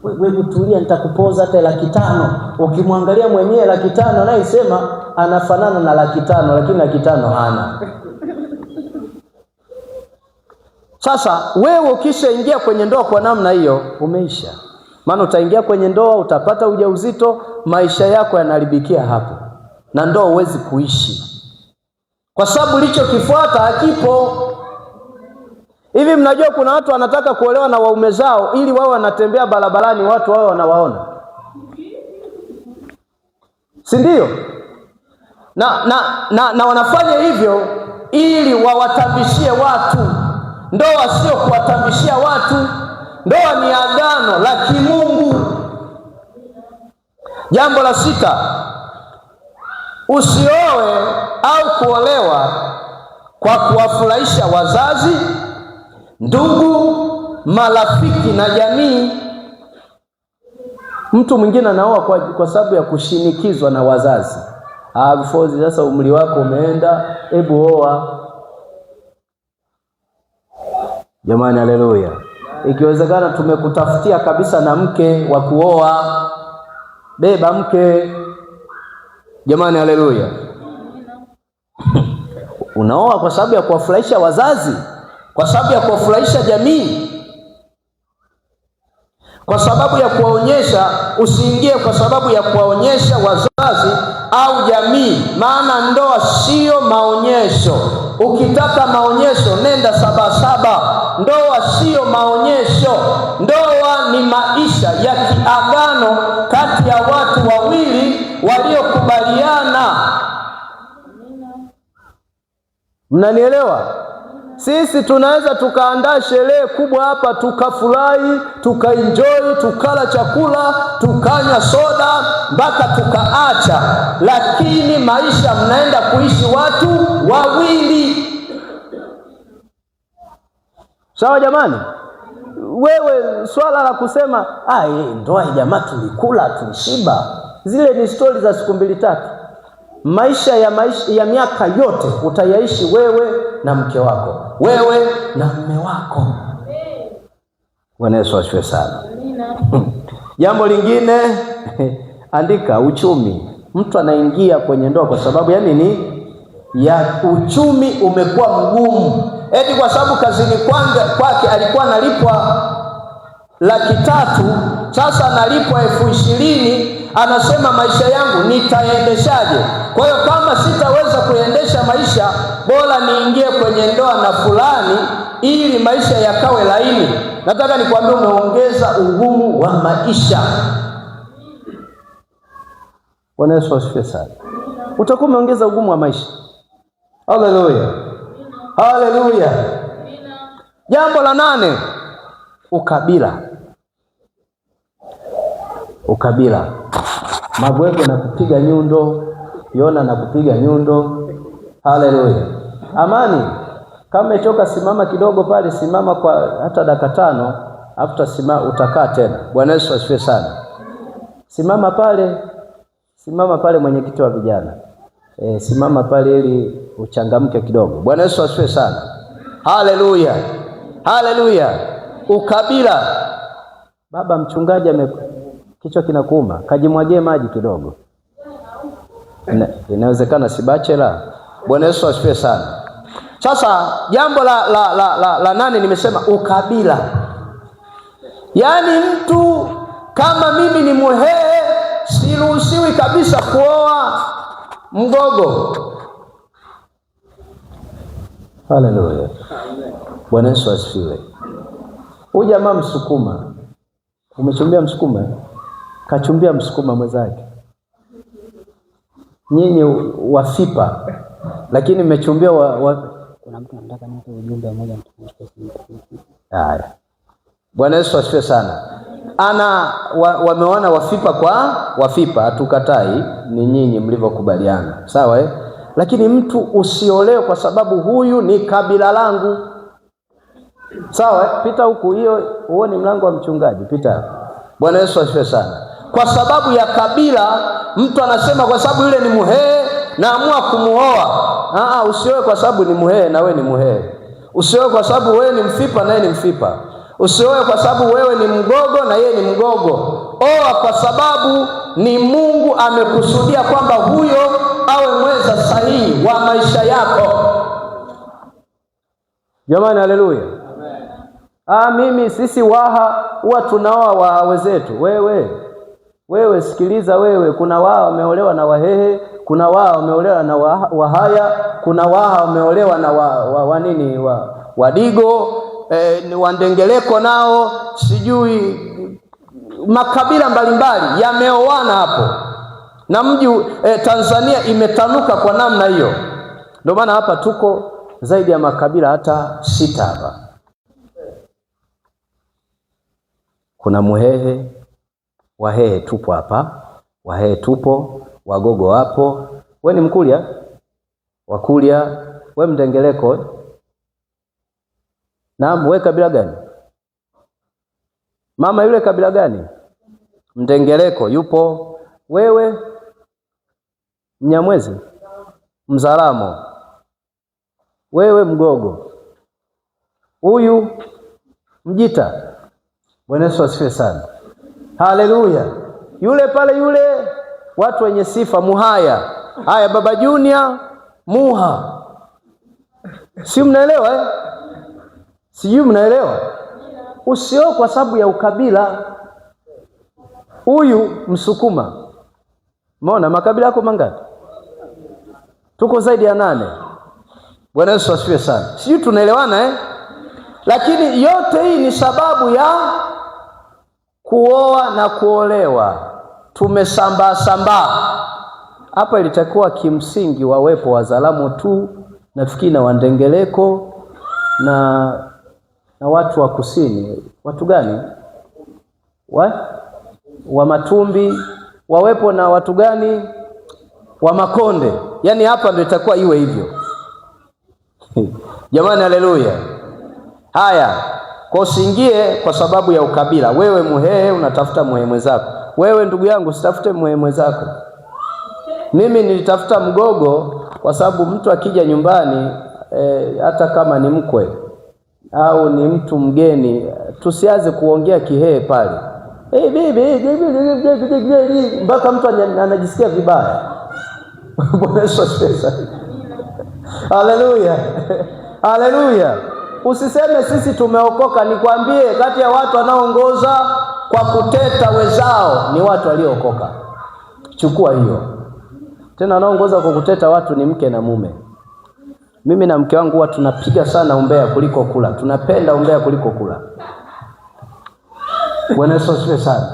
Wewe tulia, nitakupoza hata 500,000. Ukimwangalia mwenyewe 500,000 anayesema anafanana na 500,000, lakini 500,000 hana. Sasa wewe ukishaingia kwenye ndoa kwa namna hiyo, umeisha. Maana utaingia kwenye ndoa, utapata ujauzito, maisha yako yanaharibikia hapo, na ndoa huwezi kuishi, kwa sababu ulichokifuata hakipo. Hivi mnajua kuna watu wanataka kuolewa na waume zao ili wao wanatembea barabarani watu wao wanawaona, si ndio? Na wanafanya hivyo ili wawatambishie watu. Ndoa sio kuwatambishia watu, ndoa ni agano la kimungu. Jambo la 6, usioe au kuolewa kwa kuwafurahisha wazazi, ndugu, marafiki na jamii. Mtu mwingine anaoa kwa sababu ya kushinikizwa na wazazi. Before sasa umri wako umeenda, hebu oa. Jamani, haleluya. ikiwezekana tumekutafutia kabisa na mke wa kuoa, beba mke. Jamani, haleluya. Unaoa kwa sababu ya kuwafurahisha wazazi, kwa sababu ya kuwafurahisha jamii, kwa sababu ya kuwaonyesha. Usiingie kwa sababu ya kuwaonyesha wazazi au jamii, maana ndoa sio maonyesho. Ukitaka maonyesho nenda Sabasaba. Ndoa sio maonyesho. Ndoa ni maisha ya kiagano kati ya watu wawili waliokubaliana. Mnanielewa? Sisi tunaweza tukaandaa sherehe kubwa hapa, tukafurahi, tukaenjoy, tukala chakula, tukanywa soda mpaka tukaacha, lakini maisha mnaenda kuishi watu wawili. Sawa jamani? Wewe swala la kusema ndoa jamaa tulikula tulishiba, zile ni stori za siku 2-3. Maisha ya miaka yote utayaishi wewe na mke wako, wewe na mume wako. Bwana Yesu asifiwe sana. Jambo lingine andika uchumi. Mtu anaingia kwenye ndoa kwa sababu ya nini? Ya uchumi umekuwa mgumu. Eti kwa sababu kazini kwake alikuwa analipwa 300,000, sasa analipwa 20,000. Anasema maisha yangu nitaendeshaje? Kwa hiyo kama sitaweza kuendesha maisha, bora niingie kwenye ndoa na fulani ili maisha yakawe laini. Nataka nikwambie, umeongeza ugumu wa maisha. Bwana Yesu asifiwe sana. Utakuwa umeongeza ugumu wa maisha. Haleluya. Haleluya. Jambo la 8, ukabila. Ukabila. Magwego na kupiga nyundo, Yona na kupiga nyundo. Haleluya. Amani, kama umechoka simama kidogo pale, simama kwa hata dakika 5, afuta simama utakaa tena. Bwana Yesu asifiwe sana. Simama pale mwenyekiti wa vijana. Simama pale ili uchangamke kidogo. Bwana Yesu asifiwe sana. Haleluya. Haleluya. Ukabila. Baba mchungaji kichwa kinakuuma, kajimwagie maji kidogo. Inawezekana si bachela. Bwana Yesu asifiwe sana. Sasa jambo la 8 nimesema ukabila. Yaani mtu kama mimi ni Muhehe, siruhusiwi kabisa kuoa Mgogo. Haleluya. Bwana Yesu asifiwe. Huyu jamaa Msukuma, umechumbia Msukuma, kachumbia Msukuma mwenzake. Nyinyi Wafipa, lakini mmechumbia kuna mtu anataka nipe ujumbe mmoja haya. Bwana Yesu asifiwe sana. Wameona Wafipa kwa Wafipa, hatukatai, ni nyinyi mlivyokubaliana. Sawa Lakini mtu usiolewe kwa sababu huyu ni kabila langu. Sawa Pita huku, hiyo uone mlango wa mchungaji, pita. Bwana Yesu asifiwe sana. Kwa sababu ya kabila, mtu anasema kwa sababu yule ni Muhehe naamua kumuoa. Usioe kwa sababu ni Muhehe na wewe ni Muhehe. Usioe kwa sababu wewe ni Mfipa na yeye ni Mfipa. Usioe kwa sababu wewe ni Mgogo na yeye ni Mgogo. Oa kwa sababu ni Mungu amekusudia kwamba huyo awe mwenza sahihi wa maisha yako. Jamani, haleluya. Sisi Waha huwa tunaoa Waha wenzetu. Wewe sikiliza, kuna Waha wameolewa na Wahehe, kuna Waha wameolewa na Wahaya, kuna Waha wameolewa na Wadigo, Wandengeleko nao, sijui makabila mbalimbali yameoana hapo. Na mji Tanzania imetanuka kwa namna hiyo. Ndio maana hapa tuko zaidi ya makabila hata 6 hapa. Kuna Muhehe, Wahehe tupo hapa, Wahehe tupo, Wagogo hapo. Wewe ni Mkuria? Wakuria. Wewe Mdengeleko? Naam, wewe kabila gani? Mama yule kabila gani? Mdengeleko yupo. Wewe Mnyamwezi? Mzaramo? Wewe Mgogo? Huyu Mjita. Bwana Yesu asifiwe sana. Haleluya. Yule pale yule watu wenye sifa Muhaya. Haya Baba Junior Muha. Si mnaelewa eh? Sijui mnaelewa? Usio kwa sababu ya ukabila. Huyu Msukuma. Umeona makabila yako mangapi? Tuko zaidi ya 8. Bwana Yesu asifiwe sana. Sijui tunaelewana eh? Lakini yote hii ni sababu ya kuoa na kuolewa. Tumesambaa. Hapa ilitakuwa kimsingi wawepo Wazalamo tu, nafikiri na Wandengeleko na watu wa kusini. Watu gani? Wa Matumbi, wawepo na watu gani? Wa Makonde. Yaani hapa ndio itakuwa iwe hivyo. Jamani, haleluya. Haya, kwa usiingie kwa sababu ya ukabila. Wewe Muhehe unatafuta Muhehe mwenzako. Wewe ndugu yangu usitafute Muhehe mwenzako. Mimi nilitafuta Mgogo kwa sababu mtu akija nyumbani hata kama ni mkwe au ni mtu mgeni, tusianze kuongea Kihehe pale. Mpaka mtu anajisikia vibaya. Bwana Yesu asifiwe. Haleluya. Haleluya. Usiseme sisi tumeokoka. Nikwambie, kati ya watu wanaoongoza kwa kuteta wezao ni watu waliookoka. Chukua hiyo. Tena wanaoongoza kwa kuteta watu ni mke na mume. Mimi na mke wangu huwa tunapiga sana umbea kuliko kula. Tunapenda umbea kuliko kula. Bwana Yesu asifiwe sana.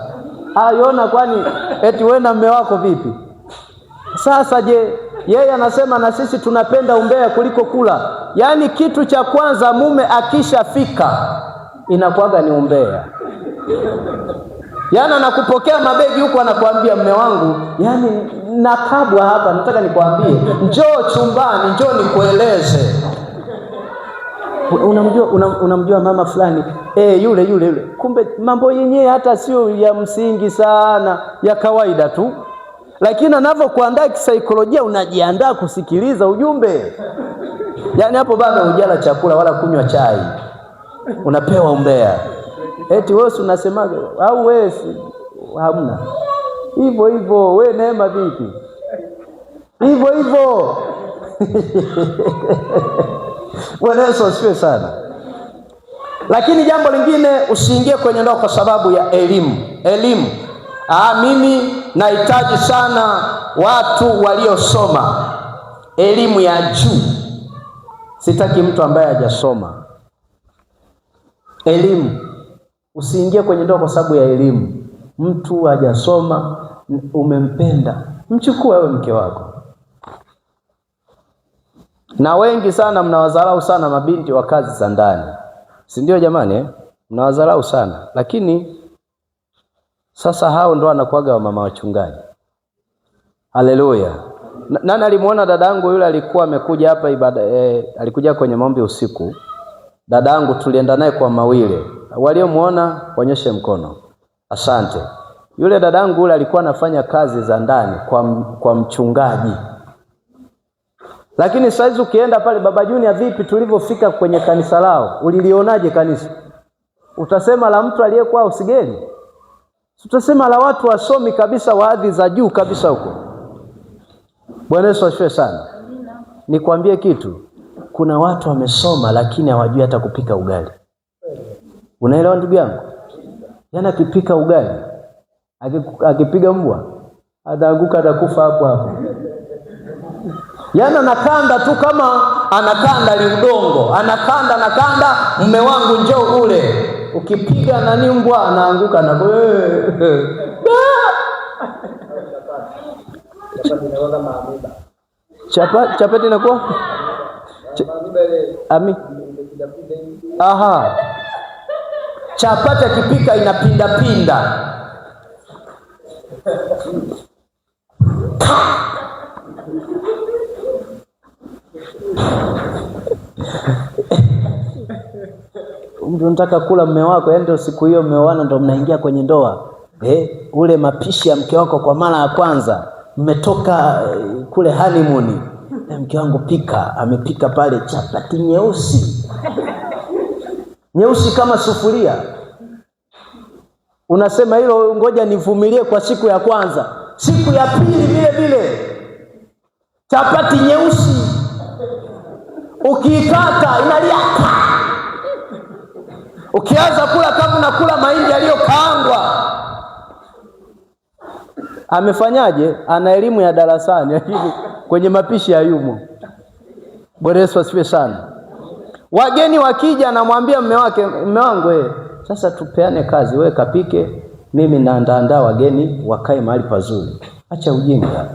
Yona kwani eti wewe na mume wako vipi? Sasa je, yeye anasema na sisi tunapenda umbea kuliko kula. Yaani kitu cha kwanza mume akishafika inakuwaga ni umbea. Yaani anakupokea mabegi huko anakuambia mume wangu, yaani nakabwa hapa, nataka nikwambie, njoo chumbani, njoo nikueleze. Unamjua mama fulani? Yule. Kumbe mambo yenyewe hata sio ya msingi sana, ya kawaida tu. Lakini anavyokuandaa kisaikolojia unajiandaa kusikiliza ujumbe. Yaani hapo bado hujala chakula wala kunywa chai. Unapewa umbea. Eti wewe unasemaje? Au wewe hamna. Hivyo wewe Neema vipi? Hivyo. Bwana Yesu asifiwe sana. Lakini jambo lingine, usiingie kwenye ndoa kwa sababu ya elimu. Mimi nahitaji sana watu waliosoma elimu ya juu. Sitaki mtu ambaye hajasoma. Elimu. Usiingie kwenye ndoa kwa sababu ya elimu. Mtu hajasoma, umempenda, mchukue wewe mke wako. Na wengi sana mnawadharau sana mabinti wa kazi za ndani. Si ndio jamani? Mnawadharau sana. Lakini sasa hao ndo wanakuaga wa mama wachungaji. Haleluya. Nani alimuona dadangu yule alikuwa amekuja hapa ibada alikuja kwenye maombi usiku. Dadangu tulienda naye kwa Mawile. Waliomuona wanyoshe mkono. Asante. Yule dadangu yule alikuwa anafanya kazi za ndani kwa mchungaji. Lakini saizi ukienda pale Baba Junior, vipi tulivyofika kwenye kanisa lao? Ulilionaje kanisa? Utasema la mtu aliyekuwa usigeni? Tutasema la watu wasomi kabisa, waadhi za juu kabisa huko. Bwana Yesu asifiwe sana. Nikwambie kitu, kuna watu wamesoma lakini hawajui hata kupika ugali. Unaelewa ndugu yangu? Yana akipika ugali, akipiga mbwa, ataanguka atakufa hapo. Yana nakanda tu kama anakanda liudongo, anakanda, mume wangu njoo ule. Ukipiga nani mbwa anaanguka na chapati inakuwa chapati akipika inapinda. Mtu unataka kula mume wako, ndio siku hiyo mmeoana ndio mnaingia kwenye ndoa. Ule mapishi ya mke wako kwa mara ya kwanza, mmetoka kule honeymoon. Mke wangu pika, amepika pale chapati nyeusi. nyeusi kama sufuria. Unasema hilo ngoja nivumilie kwa siku ya kwanza, siku ya pili vile vile chapati nyeusi, ukiikata inalia. Ukianza kula kama unakula mahindi yaliyokaangwa. Amefanyaje? Ana elimu ya darasani lakini kwenye mapishi hayumo. Bwana Yesu asifiwe sana. Wageni wakija anamwambia mume wake, mume wangu sasa tupeane kazi, wewe kapike, mimi naandaa wageni wakae mahali pazuri. Acha ujinga.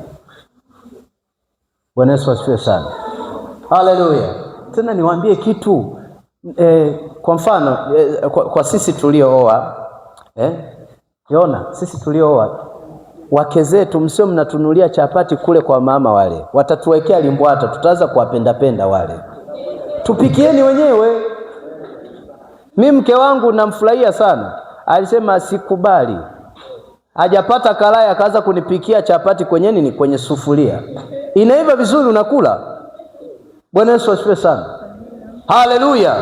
Bwana Yesu asifiwe sana. Haleluya. Tena niwaambie kitu kwa mfano kwa sisi tuliooa Yona, sisi tuliooa, wake zetu msio mnatunulia chapati kule kwa mama wale. Watatuwekea limbwata, tutaanza kuwapenda wale. Tupikieni wenyewe. Mimi mke wangu namfurahia sana. Alisema sikubali. Hajapata kalaya akaanza kunipikia chapati kwenye nini? Kwenye sufuria. Inaiva vizuri unakula. Bwana Yesu asifiwe sana. Haleluya.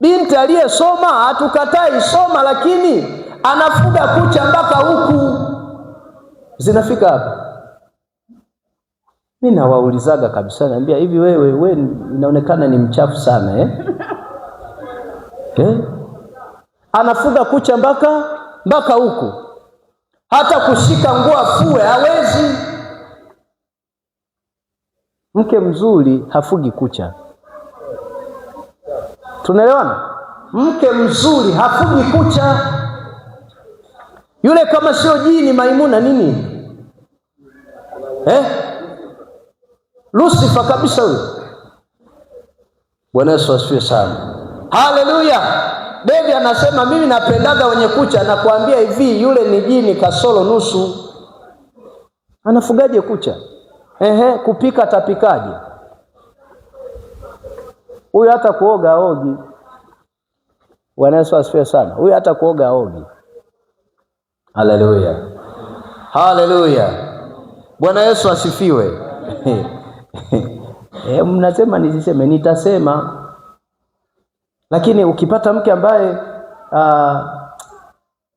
Binti aliyesoma, hatukatai soma, lakini anafuga kucha mpaka huku. Zinafika hapa. Mimi nawaulizaga kabisa, naambia hivi wewe inaonekana ni mchafu sana Anafuga kucha mpaka huku. Hata kushika nguo afue hawezi. Mke mzuri hafugi kucha. Tunaelewana? Mke mzuri hafugi kucha. Yule kama sio jini Maimuna nini? Lucifer kabisa huyo. Bwana Yesu asifiwe sana. Haleluya. David anasema mimi napendaga wenye kucha, na kuambia hivi yule ni jini kasoro nusu. Anafugaje kucha? Kupika atapikaje? Huyu hata kuoga aogi. Bwana Yesu asifiwe sana. Huyu hata kuoga aogi. Haleluya. Haleluya. Bwana Yesu asifiwe. Mnasema nisiseme, nitasema. Lakini ukipata mke ambaye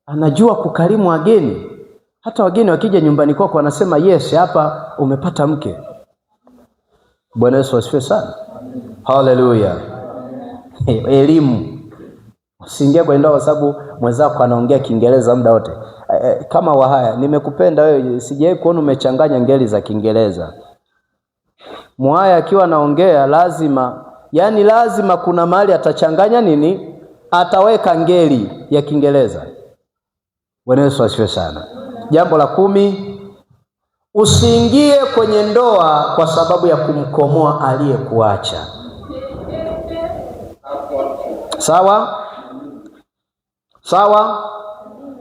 anajua kukarimu wageni, hata wageni wakija nyumbani kwako wanasema yes, hapa umepata mke. Bwana Yesu asifiwe sana. Haleluya. Elimu. Usiingie kwa ndoa kwa sababu mwenzako anaongea Kiingereza muda wote. Kama Wahaya, nimekupenda wewe, sijawahi kuona umechanganya ngeli za Kiingereza. Mwahaya akiwa anaongea lazima kuna mahali atachanganya nini? Ataweka ngeli ya Kiingereza. Bwana Yesu asifiwe sana. Jambo la 10, usiingie kwenye ndoa kwa sababu ya kumkomoa aliyekuacha. Sawa? Sawa?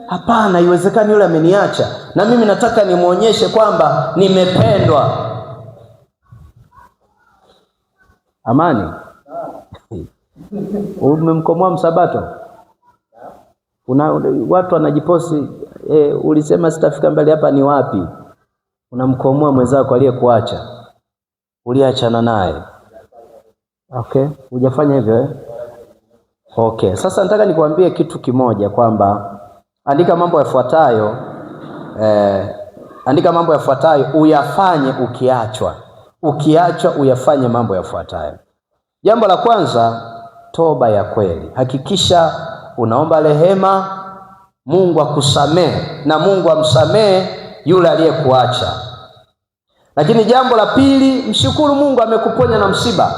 Hapana, haiwezekani yule ameniacha na mimi nataka nimuonyeshe kwamba nimependwa. Amani. Umemkomoa Msabato. Watu wanajiposti ulisema sitafika mbali, hapa ni wapi? Unamkomoa mwenzako aliyekuacha. Uliachana naye. Okay, hujafanya hivyo Okay, sasa nataka nikwambie kitu kimoja kwamba andika mambo yafuatayo uyafanye ukiachwa. Ukiachwa uyafanye mambo yafuatayo. Jambo la kwanza, toba ya kweli. Hakikisha unaomba rehema, Mungu akusamehe na Mungu amsamehe yule aliyekuacha. Lakini jambo la pili, mshukuru Mungu amekuponya na msiba.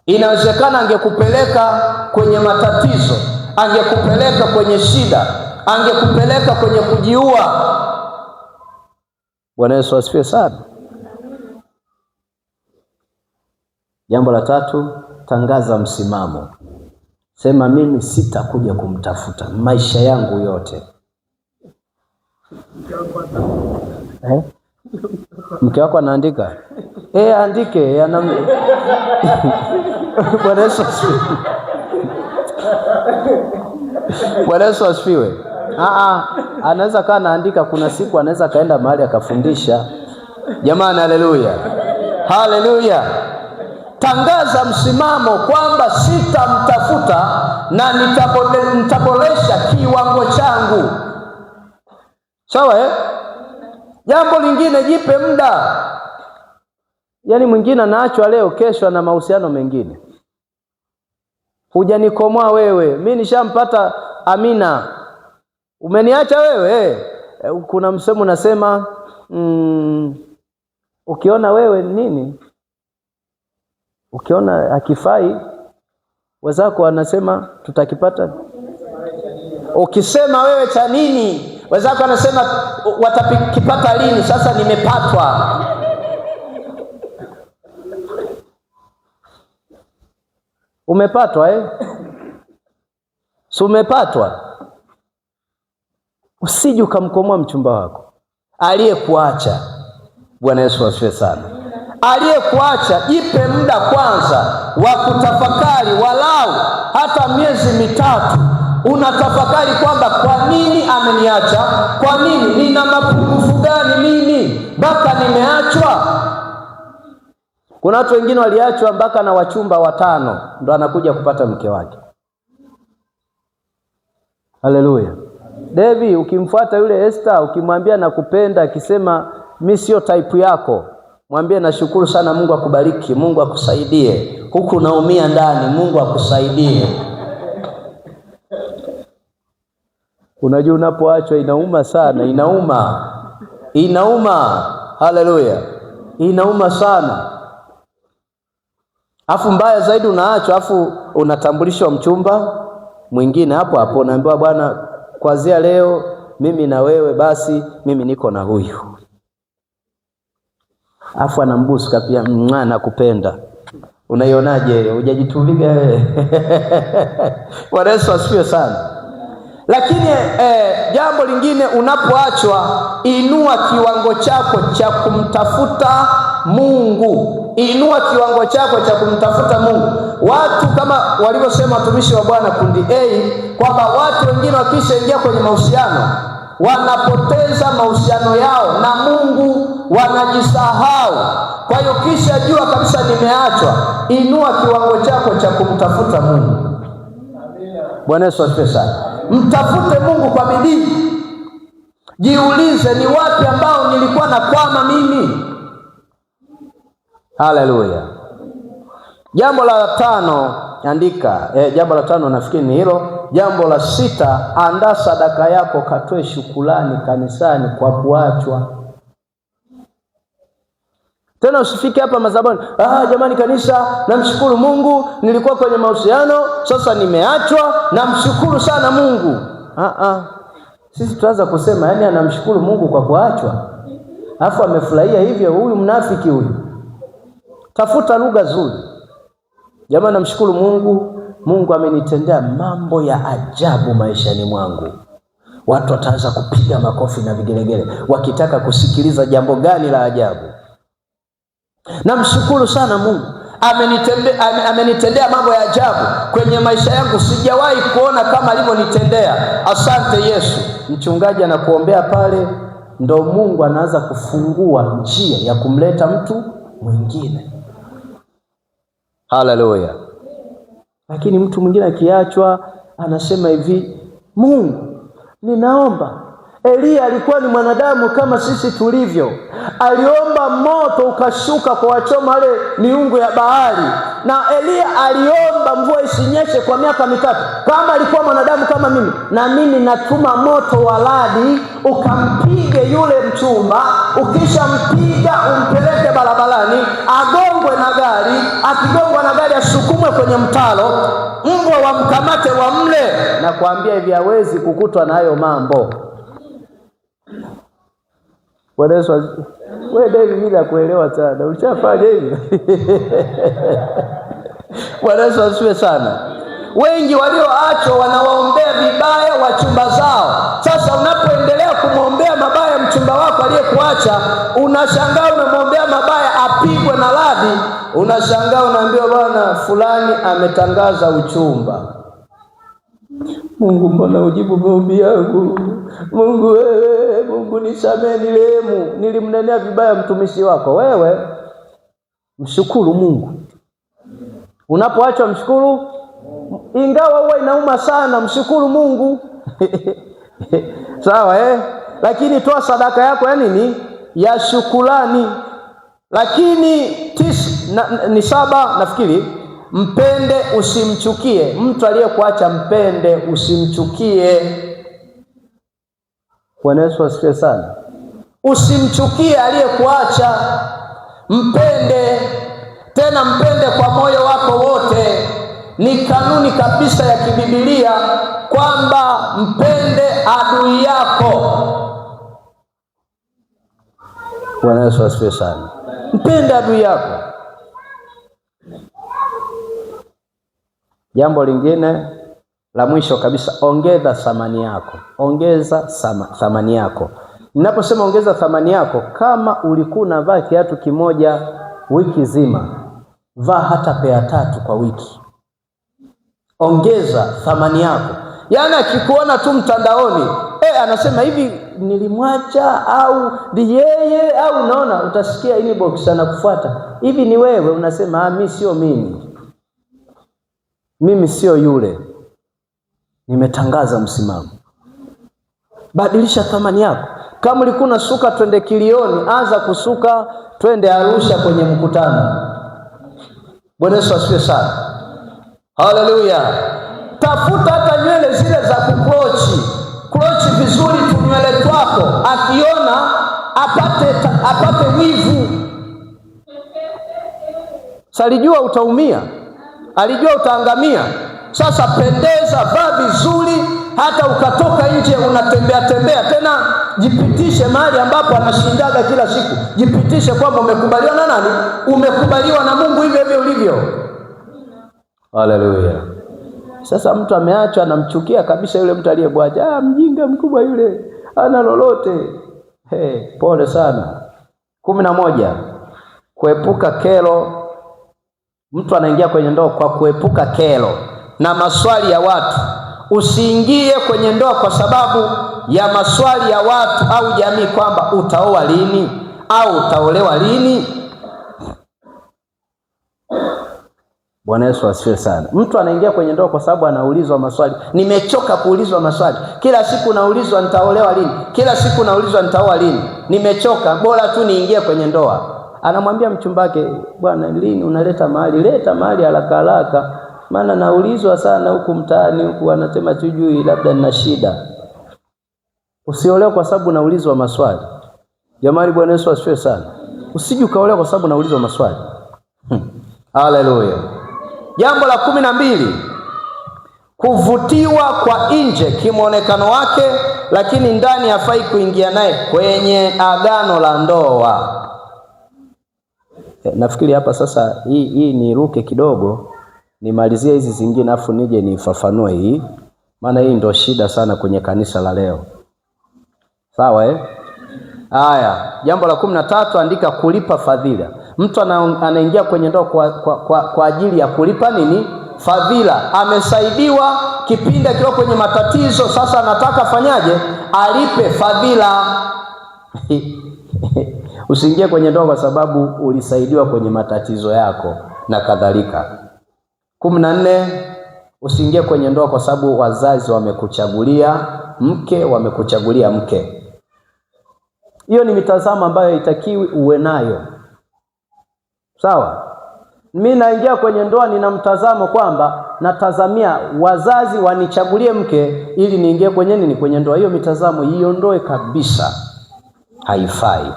Inawezekana angekupeleka kwenye matatizo, angekupeleka kwenye shida, angekupeleka kwenye kujiua. Bwana Yesu asifiwe sana. Jambo la tatu, tangaza msimamo. Sema mimi sitakuja kumtafuta maisha yangu yote. Mke wako anaandika? Andike. Bwana Yesu asifiwe. Bwana Yesu asifiwe. Anaweza kaa anaandika, kuna siku anaweza kaenda mahali akafundisha. Jamani, haleluya. Haleluya. tangaza msimamo kwamba sitamtafuta na nitaboresha kiwango changu. Sawa Jambo lingine, jipe muda. Yaani mwingine anaachwa leo, kesho na mahusiano mengine. Hujanikomoa wewe, mimi nishampata Amina. Umeniacha wewe. Kuna msemo unasema ukiona wewe nini? Ukiona akifai, wenzako anasema tutakipata. Ukisema wewe cha nini, wenzako anasema watakipata lini? Sasa nimepatwa. Umepatwa Si umepatwa? Usije ukamkomoa mchumba wako aliyekuacha. Bwana Yesu asifiwe sana. Aliyekuacha, jipe muda kwanza wa kutafakari, walau hata miezi 3. Unatafakari kwamba kwa nini ameniacha? Kwa nini? Nina mapungufu gani mimi mpaka nimeachwa? Kuna watu wengine waliachwa mpaka na wachumba 5 ndo anakuja kupata mke wake. Haleluya. Devi, ukimfuata yule Esther, ukimwambia nakupenda, akisema mimi sio type yako, mwambie nashukuru sana, Mungu akubariki, Mungu akusaidie. Huku naumia ndani, Mungu akusaidie. Unajua unapoachwa inauma sana, inauma. Haleluya. Inauma sana. Afu mbaya zaidi unaachwa, afu unatambulishwa mchumba mwingine hapo unaambiwa bwana, kuanzia leo mimi na wewe basi, mimi niko na huyu. Afu anambusu kapia, nakupenda. Unaionaje? Hujajituliga wewe? Bwana Yesu asifiwe sana. Lakini jambo lingine, unapoachwa, inua kiwango chako cha kumtafuta Mungu. Inua kiwango chako cha kumtafuta Mungu. Watu kama walivyosema watumishi wa Bwana kundi A, kwamba watu wengine wakishaingia kwenye mahusiano wanapoteza mahusiano yao na Mungu, wanajisahau. Kwa hiyo kisha jua kabisa nimeachwa, inua kiwango chako cha kumtafuta Mungu. Bwana Yesu asifiwe sana. Mtafute Mungu kwa bidii. Jiulize, ni wapi ambao nilikuwa nakwama mimi? Haleluya. Jambo la 5, andika. Jambo la 5 nafikiri ni hilo. Jambo la 6, andaa sadaka yako, katoe shukrani kanisani kwa kuachwa. Tena usifike hapa madhabahuni, jamani kanisa, namshukuru Mungu, nilikuwa kwenye mahusiano, sasa nimeachwa, namshukuru sana Mungu. Sisi tuanza kusema yani anamshukuru Mungu kwa kuachwa, alafu amefurahia hivyo. Huyu mnafiki huyu. Tafuta lugha nzuri. Jamani, namshukuru Mungu, Mungu amenitendea mambo ya ajabu maishani mwangu. Watu wataanza kupiga makofi na vigelegele wakitaka kusikiliza jambo gani la ajabu. Namshukuru sana Mungu, amenitendea mambo ya ajabu kwenye maisha yangu, sijawahi kuona kama alivyonitendea. Asante Yesu. Mchungaji anakuombea pale, ndo Mungu anaanza kufungua njia ya kumleta mtu mwingine. Haleluya. Lakini mtu mwingine akiachwa anasema hivi, Mungu ninaomba. Elia alikuwa ni mwanadamu kama sisi tulivyo. Aliomba moto ukashuka kwa wachoma wale miungu ya bahari. Na Elia aliomba mvua isinyeshe kwa miaka 3. Kama alikuwa mwanadamu kama mimi, na mimi natuma moto wa radi ukampige yule mchumba, ukishampiga umpeleke barabarani, agongwe na gari, akigongwa na gari asukumwe kwenye mtaro, mbwa wamkamate wamle. Na kuambia hivi hawezi kukutwa na hayo mambo. Bwana Yesu, wewe David bila kuelewa sana. Ulishafanya hivyo. Bwana Yesu asifiwe sana. Wengi walioachwa wanawaombea vibaya wachumba zao. Sasa unapoendelea kumwombea mabaya mchumba wako aliyekuacha, unashangaa unamwombea mabaya apigwe na radi, unashangaa unaambiwa bwana fulani ametangaza uchumba. Mungu, mbona ujibu maombi yangu? Mungu wewe, Mungu nisamehe, nilimnenea vibaya mtumishi wako. Wewe mshukuru Mungu. Unapoachwa mshukuru, ingawa huwa inauma sana, mshukuru Mungu. Sawa lakini toa sadaka yako ya nini? Ya shukrani. Lakini ni 7 nafikiri, mpende usimchukie. Mtu aliyekuacha mpende usimchukie. Bwana Yesu asifiwe sana. Usimchukie aliyekuacha, mpende, tena mpende kwa moyo wako wote. Ni kanuni kabisa ya kibibilia kwamba mpende adui yako. Bwana Yesu asifiwe sana. Mpende adui yako. Jambo lingine la mwisho kabisa, ongeza thamani yako. Ongeza thamani yako. Ninaposema ongeza thamani yako, kama ulikuwa unavaa kiatu kimoja wiki nzima, vaa hata pea 3 kwa wiki. Ongeza thamani yako. Yaani akikuona tu mtandaoni, anasema hivi nilimwacha au ni yeye, au unaona utasikia inbox anakufuata. Hivi ni wewe, unasema mimi sio mimi. Mimi sio yule. Nimetangaza msimamo. Badilisha thamani yako. Kama ulikuwa unasuka twende Kilioni, anza kusuka twende Arusha kwenye mkutano. Bwana Yesu asifiwe sana. Haleluya. Tafuta hata nywele zile za kukrochi vizuri tu nywele twako, akiona apate wivu. Salijua utaumia, alijua utaangamia. Sasa pendeza, vaa vizuri, hata ukatoka nje unatembea tena, jipitishe mahali ambapo anashindaga kila siku. Jipitishe kwamba umekubaliwa na nani? Umekubaliwa na Mungu hivyo ulivyo. Haleluya. Sasa mtu ameachwa, anamchukia kabisa yule mtu aliyebwaja. Mjinga mkubwa yule, ana lolote. Pole sana. 11. Kuepuka kero. Mtu anaingia kwenye ndoa kwa kuepuka kero na maswali ya watu. Usiingie kwenye ndoa kwa sababu ya maswali ya watu au jamii kwamba utaoa lini au utaolewa lini. Bwana Yesu asifiwe sana. Mtu anaingia kwenye ndoa kwa sababu anaulizwa maswali. Nimechoka kuulizwa maswali. Kila siku naulizwa nitaolewa lini. Kila siku naulizwa nitaoa lini. Nimechoka, bora tu niingie kwenye ndoa. Anamwambia mchumbake, bwana lini unaleta mahali? Leta mahali haraka. Maana naulizwa sana huku mtaani huku, anasema tujui labda nina shida. Usiolewe kwa sababu naulizwa maswali. Jamani, Bwana Yesu asifiwe sana. Usije ukaolewa kwa sababu naulizwa maswali. Haleluya. Jambo la 12, kuvutiwa kwa nje kimuonekano wake, lakini ndani hafai kuingia naye kwenye agano la ndoa. Nafikiri hapa sasa hii niruke kidogo, nimalizie hizi zingine afu nije nifafanue hii. Maana hii ndio shida sana kwenye kanisa la leo. Sawa Haya, jambo la 13, andika kulipa fadhila. Mtu anaingia kwenye ndoa kwa ajili ya kulipa nini? Fadhila. Amesaidiwa kipindi akiwa kwenye matatizo, sasa anataka fanyaje? Alipe fadhila. Usiingie kwenye ndoa kwa sababu ulisaidiwa kwenye matatizo yako na kadhalika. 14, usiingie kwenye ndoa kwa sababu wazazi wamekuchagulia mke, wamekuchagulia mke. Hiyo ni mitazamo ambayo haitakiwi uwe nayo. Sawa? Mimi naingia kwenye ndoa nina mtazamo kwamba natazamia wazazi wanichagulie mke ili niingie kwenye nini? Kwenye ndoa. Hiyo mitazamo iondoe kabisa. Haifai.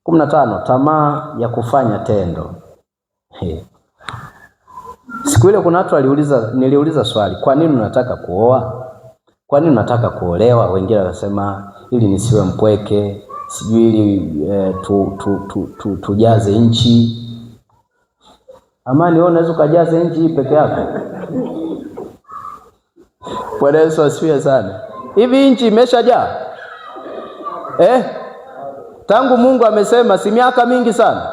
15, tamaa ya kufanya tendo. Siku ile kuna watu niliuliza swali, kwa nini unataka kuoa? Kwa nini unataka kuolewa? Wengine wakasema ili nisiwe mpweke, sijui ili tujaze nchi. Amani, wewe unaweza kujaza nchi peke yako? Bwana Yesu asifiwe sana. Hivi nchi imeshajaa? Tangu Mungu amesema si miaka mingi sana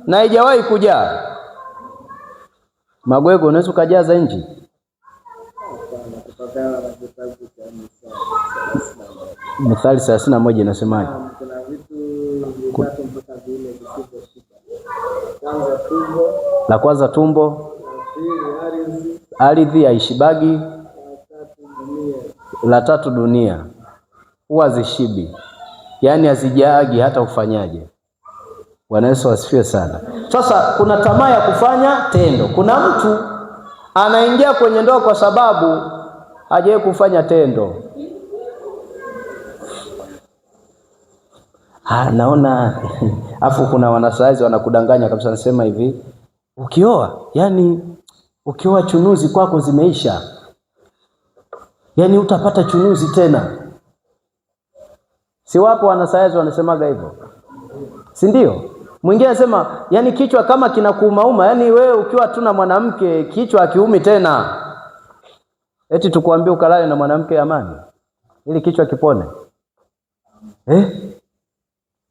na haijawahi kujaa. Magwego, unaweza kujaza nchi? Mithali 31 inasemaje? Kuna vitu vitatu mpaka 4 visivyoshika. Kwanza tumbo La kwanza tumbo, ardhi haishibagi, la tatu dunia. Huwa zishibi, yaani hazijaagi hata ufanyaje. Bwana Yesu asifiwe sana. Sasa kuna tamaa ya kufanya tendo. Kuna mtu anaingia kwenye ndoa kwa sababu hajawahi kufanya tendo. Naona afu kuna wanasayansi wanakudanganya kabisa, nasema hivi, ukioa, yani ukioa chunuzi kwako zimeisha. Yani utapata chunuzi tena. Si wapo wanasayansi wanasemaga hivyo? Si ndio? Mwingine anasema yani kichwa kama kinakuumauma, yani wewe ukiwa tu na mwanamke kichwa hakiumi tena. Eti tukuambie ukalale na mwanamke amani ili kichwa kipone.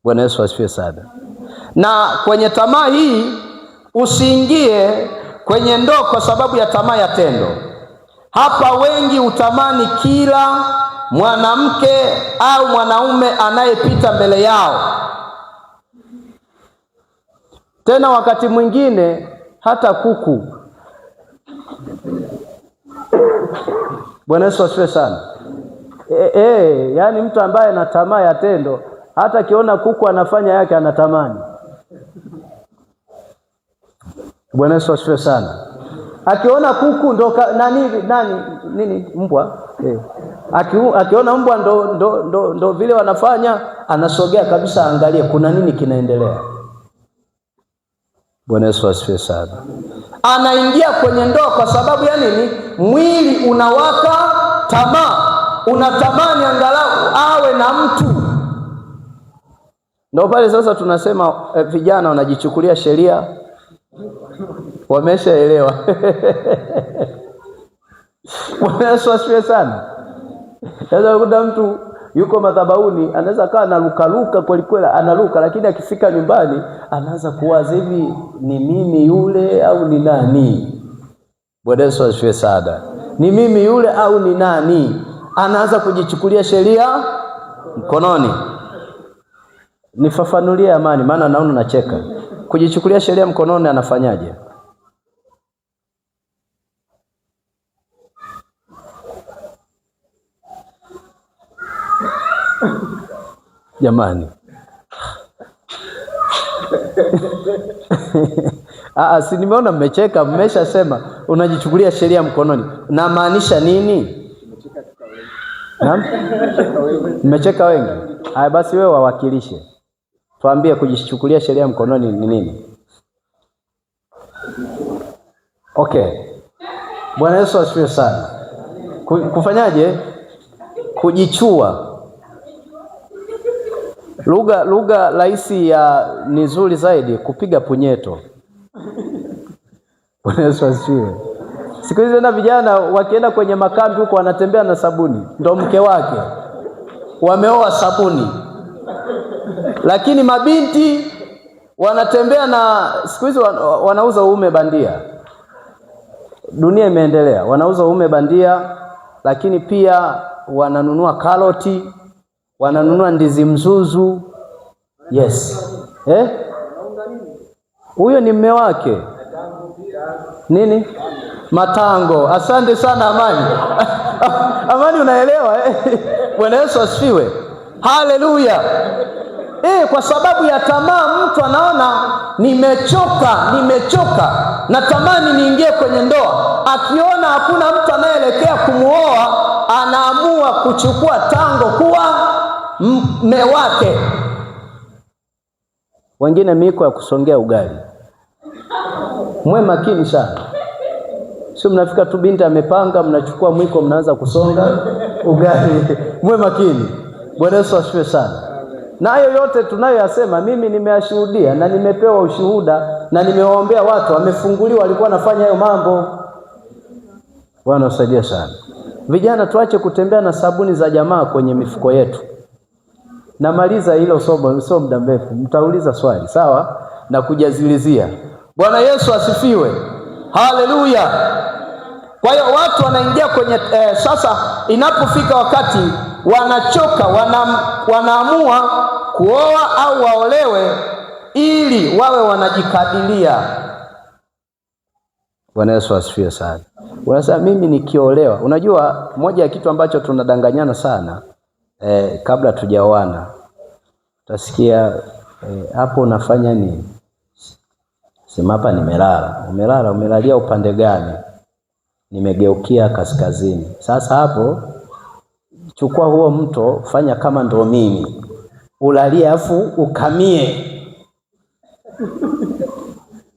Bwana Yesu asifiwe sana. Na kwenye tamaa hii usiingie kwenye ndoa kwa sababu ya tamaa ya tendo. Hapa wengi utamani kila mwanamke au mwanaume anayepita mbele yao. Tena wakati mwingine hata kuku. Bwana Yesu asifiwe sana. Yani mtu ambaye ana tamaa ya tendo, hata akiona kuku anafanya yake anatamani. Bwana Yesu asifiwe sana. Akiona kuku ndo nini mbwa? Akiona mbwa ndo vile wanafanya, anasogea kabisa angalie kuna nini kinaendelea. Bwana Yesu asifiwe sana. Anaingia kwenye ndoa kwa sababu ya nini? Mwili unawaka tamaa. Unatamani angalau awe na mtu. Ndio pale sasa tunasema vijana wanajichukulia sheria. Wameshaelewa. Bwana Yesu asifiwe sana. Sasa kuna mtu yuko madhabahuni, anaweza kaa analuka kweli kweli, analuka, lakini akifika nyumbani anaanza kuwaza, hivi ni mimi yule au ni nani? Bwana Yesu asifiwe sana. Ni mimi yule au ni nani? Anaanza kujichukulia sheria mkononi. Nifafanulie amani, maana naona nacheka. Kujichukulia sheria mkononi anafanyaje? Jamani. Si nimeona mmecheka, mmeshasema unajichukulia sheria mkononi. Na maanisha nini? Naam? Mmecheka wengi. Haya basi wewe wawakilishe. Tuambie kujichukulia sheria mkononi ni nini? Okay. Bwana Yesu asifiwe sana. Kufanyaje? Kujichua. Lugha rahisi ya ni nzuri zaidi kupiga punyeto. Bwana Yesu asifiwe. Siku hizi na vijana wakienda kwenye makambi huko wanatembea na sabuni, ndo mke wake. Wameoa sabuni. Lakini mabinti wanatembea na, siku hizi wanauza uume bandia. Dunia imeendelea, wanauza uume bandia, lakini pia wananunua karoti, wananunua ndizi mzuzu. Yes. Huyo ni mume wake. Nini? Matango. Asante sana Amani. Amani unaelewa Bwana Yesu asifiwe. Haleluya. Kwa sababu ya tamaa mtu anaona nimechoka, natamani niingie kwenye ndoa. Akiona hakuna mtu anayeelekea kumuoa, anaamua kuchukua tango kuwa mume wake. Wengine miko ya kusongea ugali. Mwe makini sana. Sio mnafika tu binti amepanga, mnachukua mwiko mnaanza kusonga ugali. Mwe makini. Bwana Yesu asifiwe sana. Na hayo yote tunayoyasema mimi nimeyashuhudia na nimepewa ushuhuda na nimewaombea watu wamefunguliwa, walikuwa wanafanya hayo mambo. Bwana usaidie sana. Vijana tuache kutembea na sabuni za jamaa kwenye mifuko yetu. Namaliza hilo somo, sio muda mrefu. Mtauliza swali, sawa? Na kujazilizia. Bwana Yesu asifiwe. Haleluya. Kwa hiyo watu wanaingia kwenye sasa inapofika wakati wanachoka, wanaamua kuoa au waolewe ili wawe wanajikadiria. Bwana Yesu asifiwe sana. Unasema mimi nikiolewa. Unajua moja ya kitu ambacho tunadanganyana sana kabla tujaoana. Utasikia hapo unafanya nini? Sema hapa nimelala. Umelalia upande gani? Nimegeukia kaskazini. Sasa hapo chukua huo mto, fanya kama ndo mimi. Ulalie afu ukamie.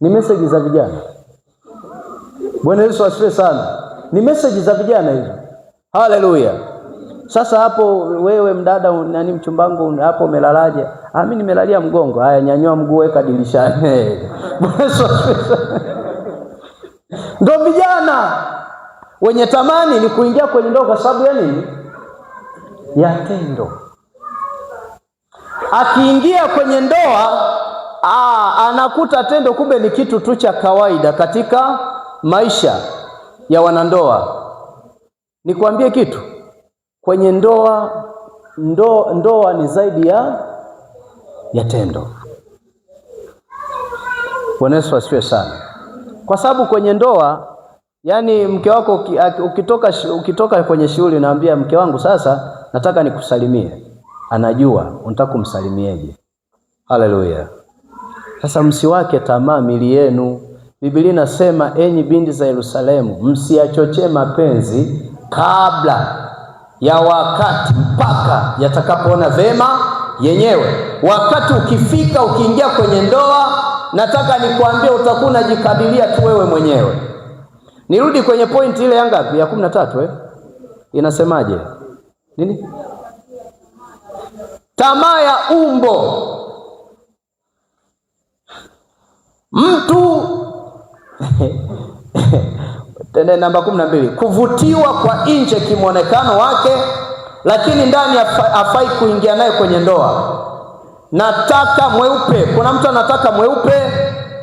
Ni message za vijana. Bwana Yesu asifiwe sana. Ni message za vijana hizo. Haleluya. Sasa hapo wewe mdada nani mchumbangu hapo umelalaje? Mimi nimelalia mgongo. Haya nyanyua mguu weka dirishani. Bwana Yesu asifiwe sana. Ndio vijana wenye tamani ni kuingia kwenye ndoa kwa sababu ya nini? Ya tendo. Akiingia kwenye ndoa anakuta tendo kumbe ni kitu tu cha kawaida katika maisha ya wanandoa. Nikwambie kitu, kwenye ndoa ni zaidi ya tendo. Bwana Yesu asifiwe sana. Kwa sababu kwenye ndoa, yani mke wako ukitoka kwenye shughuli naambia mke wangu sasa nataka nikusalimie. Anajua unataka kumsalimieje. Haleluya. Sasa msiwake tamaa mili yenu. Biblia inasema enyi binti za Yerusalemu, msiachochee mapenzi kabla ya wakati mpaka yatakapoona vema yenyewe. Wakati ukifika ukiingia kwenye ndoa, nataka nikwambie utakuwa unajikadiria tu wewe mwenyewe. Nirudi kwenye point ile ya ngapi? Ya 13 Inasemaje? Nini? Tamaa ya umbo. Mtu tende namba 12, kuvutiwa kwa nje kimuonekano wake, lakini ndani hafai kuingia naye kwenye ndoa. Nataka mweupe. Kuna mtu anataka mweupe,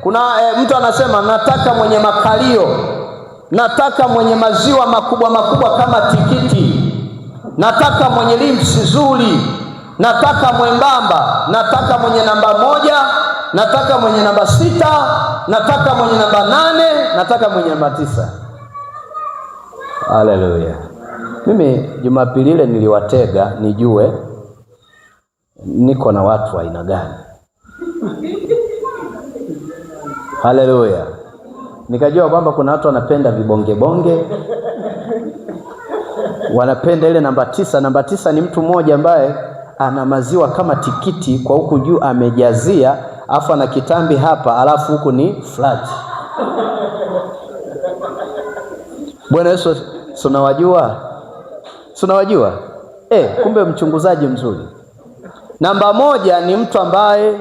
kuna mtu anasema nataka mwenye makalio, nataka mwenye maziwa makubwa kama tikiti, nataka mwenye lips nzuri, nataka mwembamba, nataka mwenye namba 1, nataka mwenye namba 6, nataka mwenye namba 8, nataka mwenye namba 9. Haleluya. Mimi Jumapili ile niliwatega nijue niko na watu wa aina gani. Haleluya. Nikajua kwamba kuna watu wanapenda vibonge, wanapenda ile namba 9. Namba 9 ni mtu mmoja ambaye ana maziwa kama tikiti, kwa huku juu amejazia, afu ana kitambi hapa, alafu huku ni flat. Bwana Yesu, tunawajua? Kumbe mchunguzaji mzuri. Namba 1 ni mtu ambaye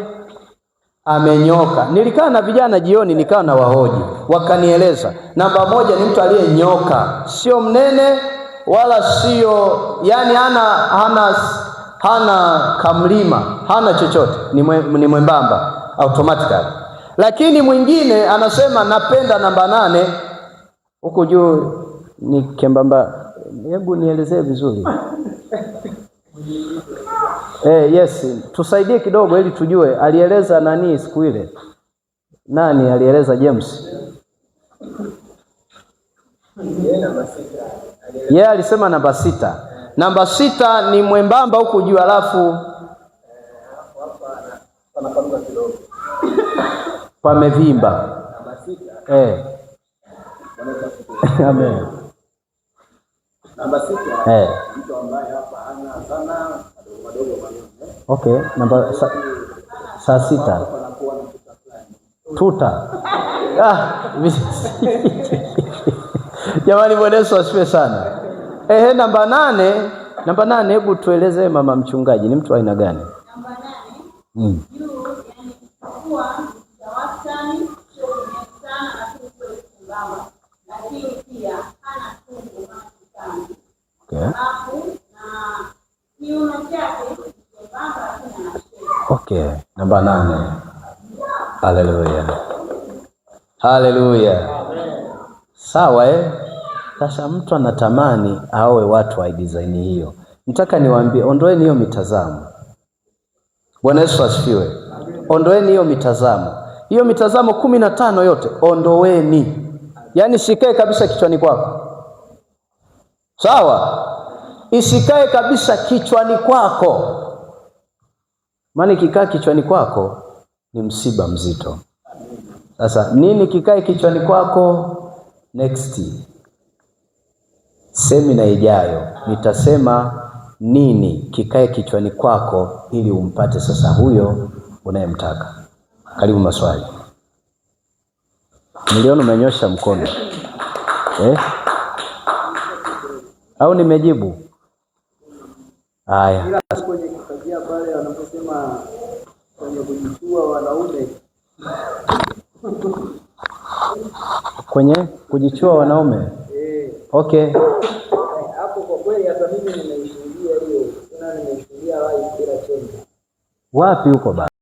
amenyoka. Nilikaa na vijana jioni, nikawa na wahoji, wakanieleza namba 1 ni mtu aliyenyoka, sio mnene wala sio, yani hana kamlima, hana chochote, ni mwembamba automatically. Lakini mwingine anasema napenda namba 8, huko juu ni kembamba. Hebu nielezee vizuri. Yes, tusaidie kidogo ili tujue. Alieleza nani siku ile? Nani alieleza? James. Yeye alisema namba 6. Namba 6 ni mwembamba huku juu, alafu pamevimba. Amen. Namba 6 mtu ambaye hapa ana sana madogo. Okay, namba saa 6. Tuta. Jamani, Bwana Yesu asifiwe sana. Namba 8, hebu tueleze mama mchungaji, ni mtu aina gani? Namba 8 juu yani kwa wastani, sio sana na sio kumbamba, lakini pia hana tumbo sana. Okay, namba 8. Haleluya. Haleluya. Sawa Sasa mtu anatamani aoe watu wa design hiyo. Nataka niwaambie, ondoeni hiyo mitazamo. Bwana Yesu asifiwe. Ondoeni hiyo mitazamo. Hiyo mitazamo 15 yote ondoeni. Yaani sikae kabisa kichwani kwako. Sawa? Isikae kabisa kichwani kwako. Maana kikaa kichwani kwako ni msiba mzito. Sasa nini kikae kichwani kwako? Next semina ijayo nitasema nini kikae kichwani kwako ili umpate sasa huyo unayemtaka. Karibu maswali. Niliona umenyosha mkono. Au nimejibu? Haya. Kwenye kifajia pale wanaposema kwenye kujichua wanaume. Kwenye kujichua wanaume? Okay. Hapo kwa kweli hata mimi nimeishuhudia hiyo. Tena nimeishuhudia live bila chenga. Wapi huko baba?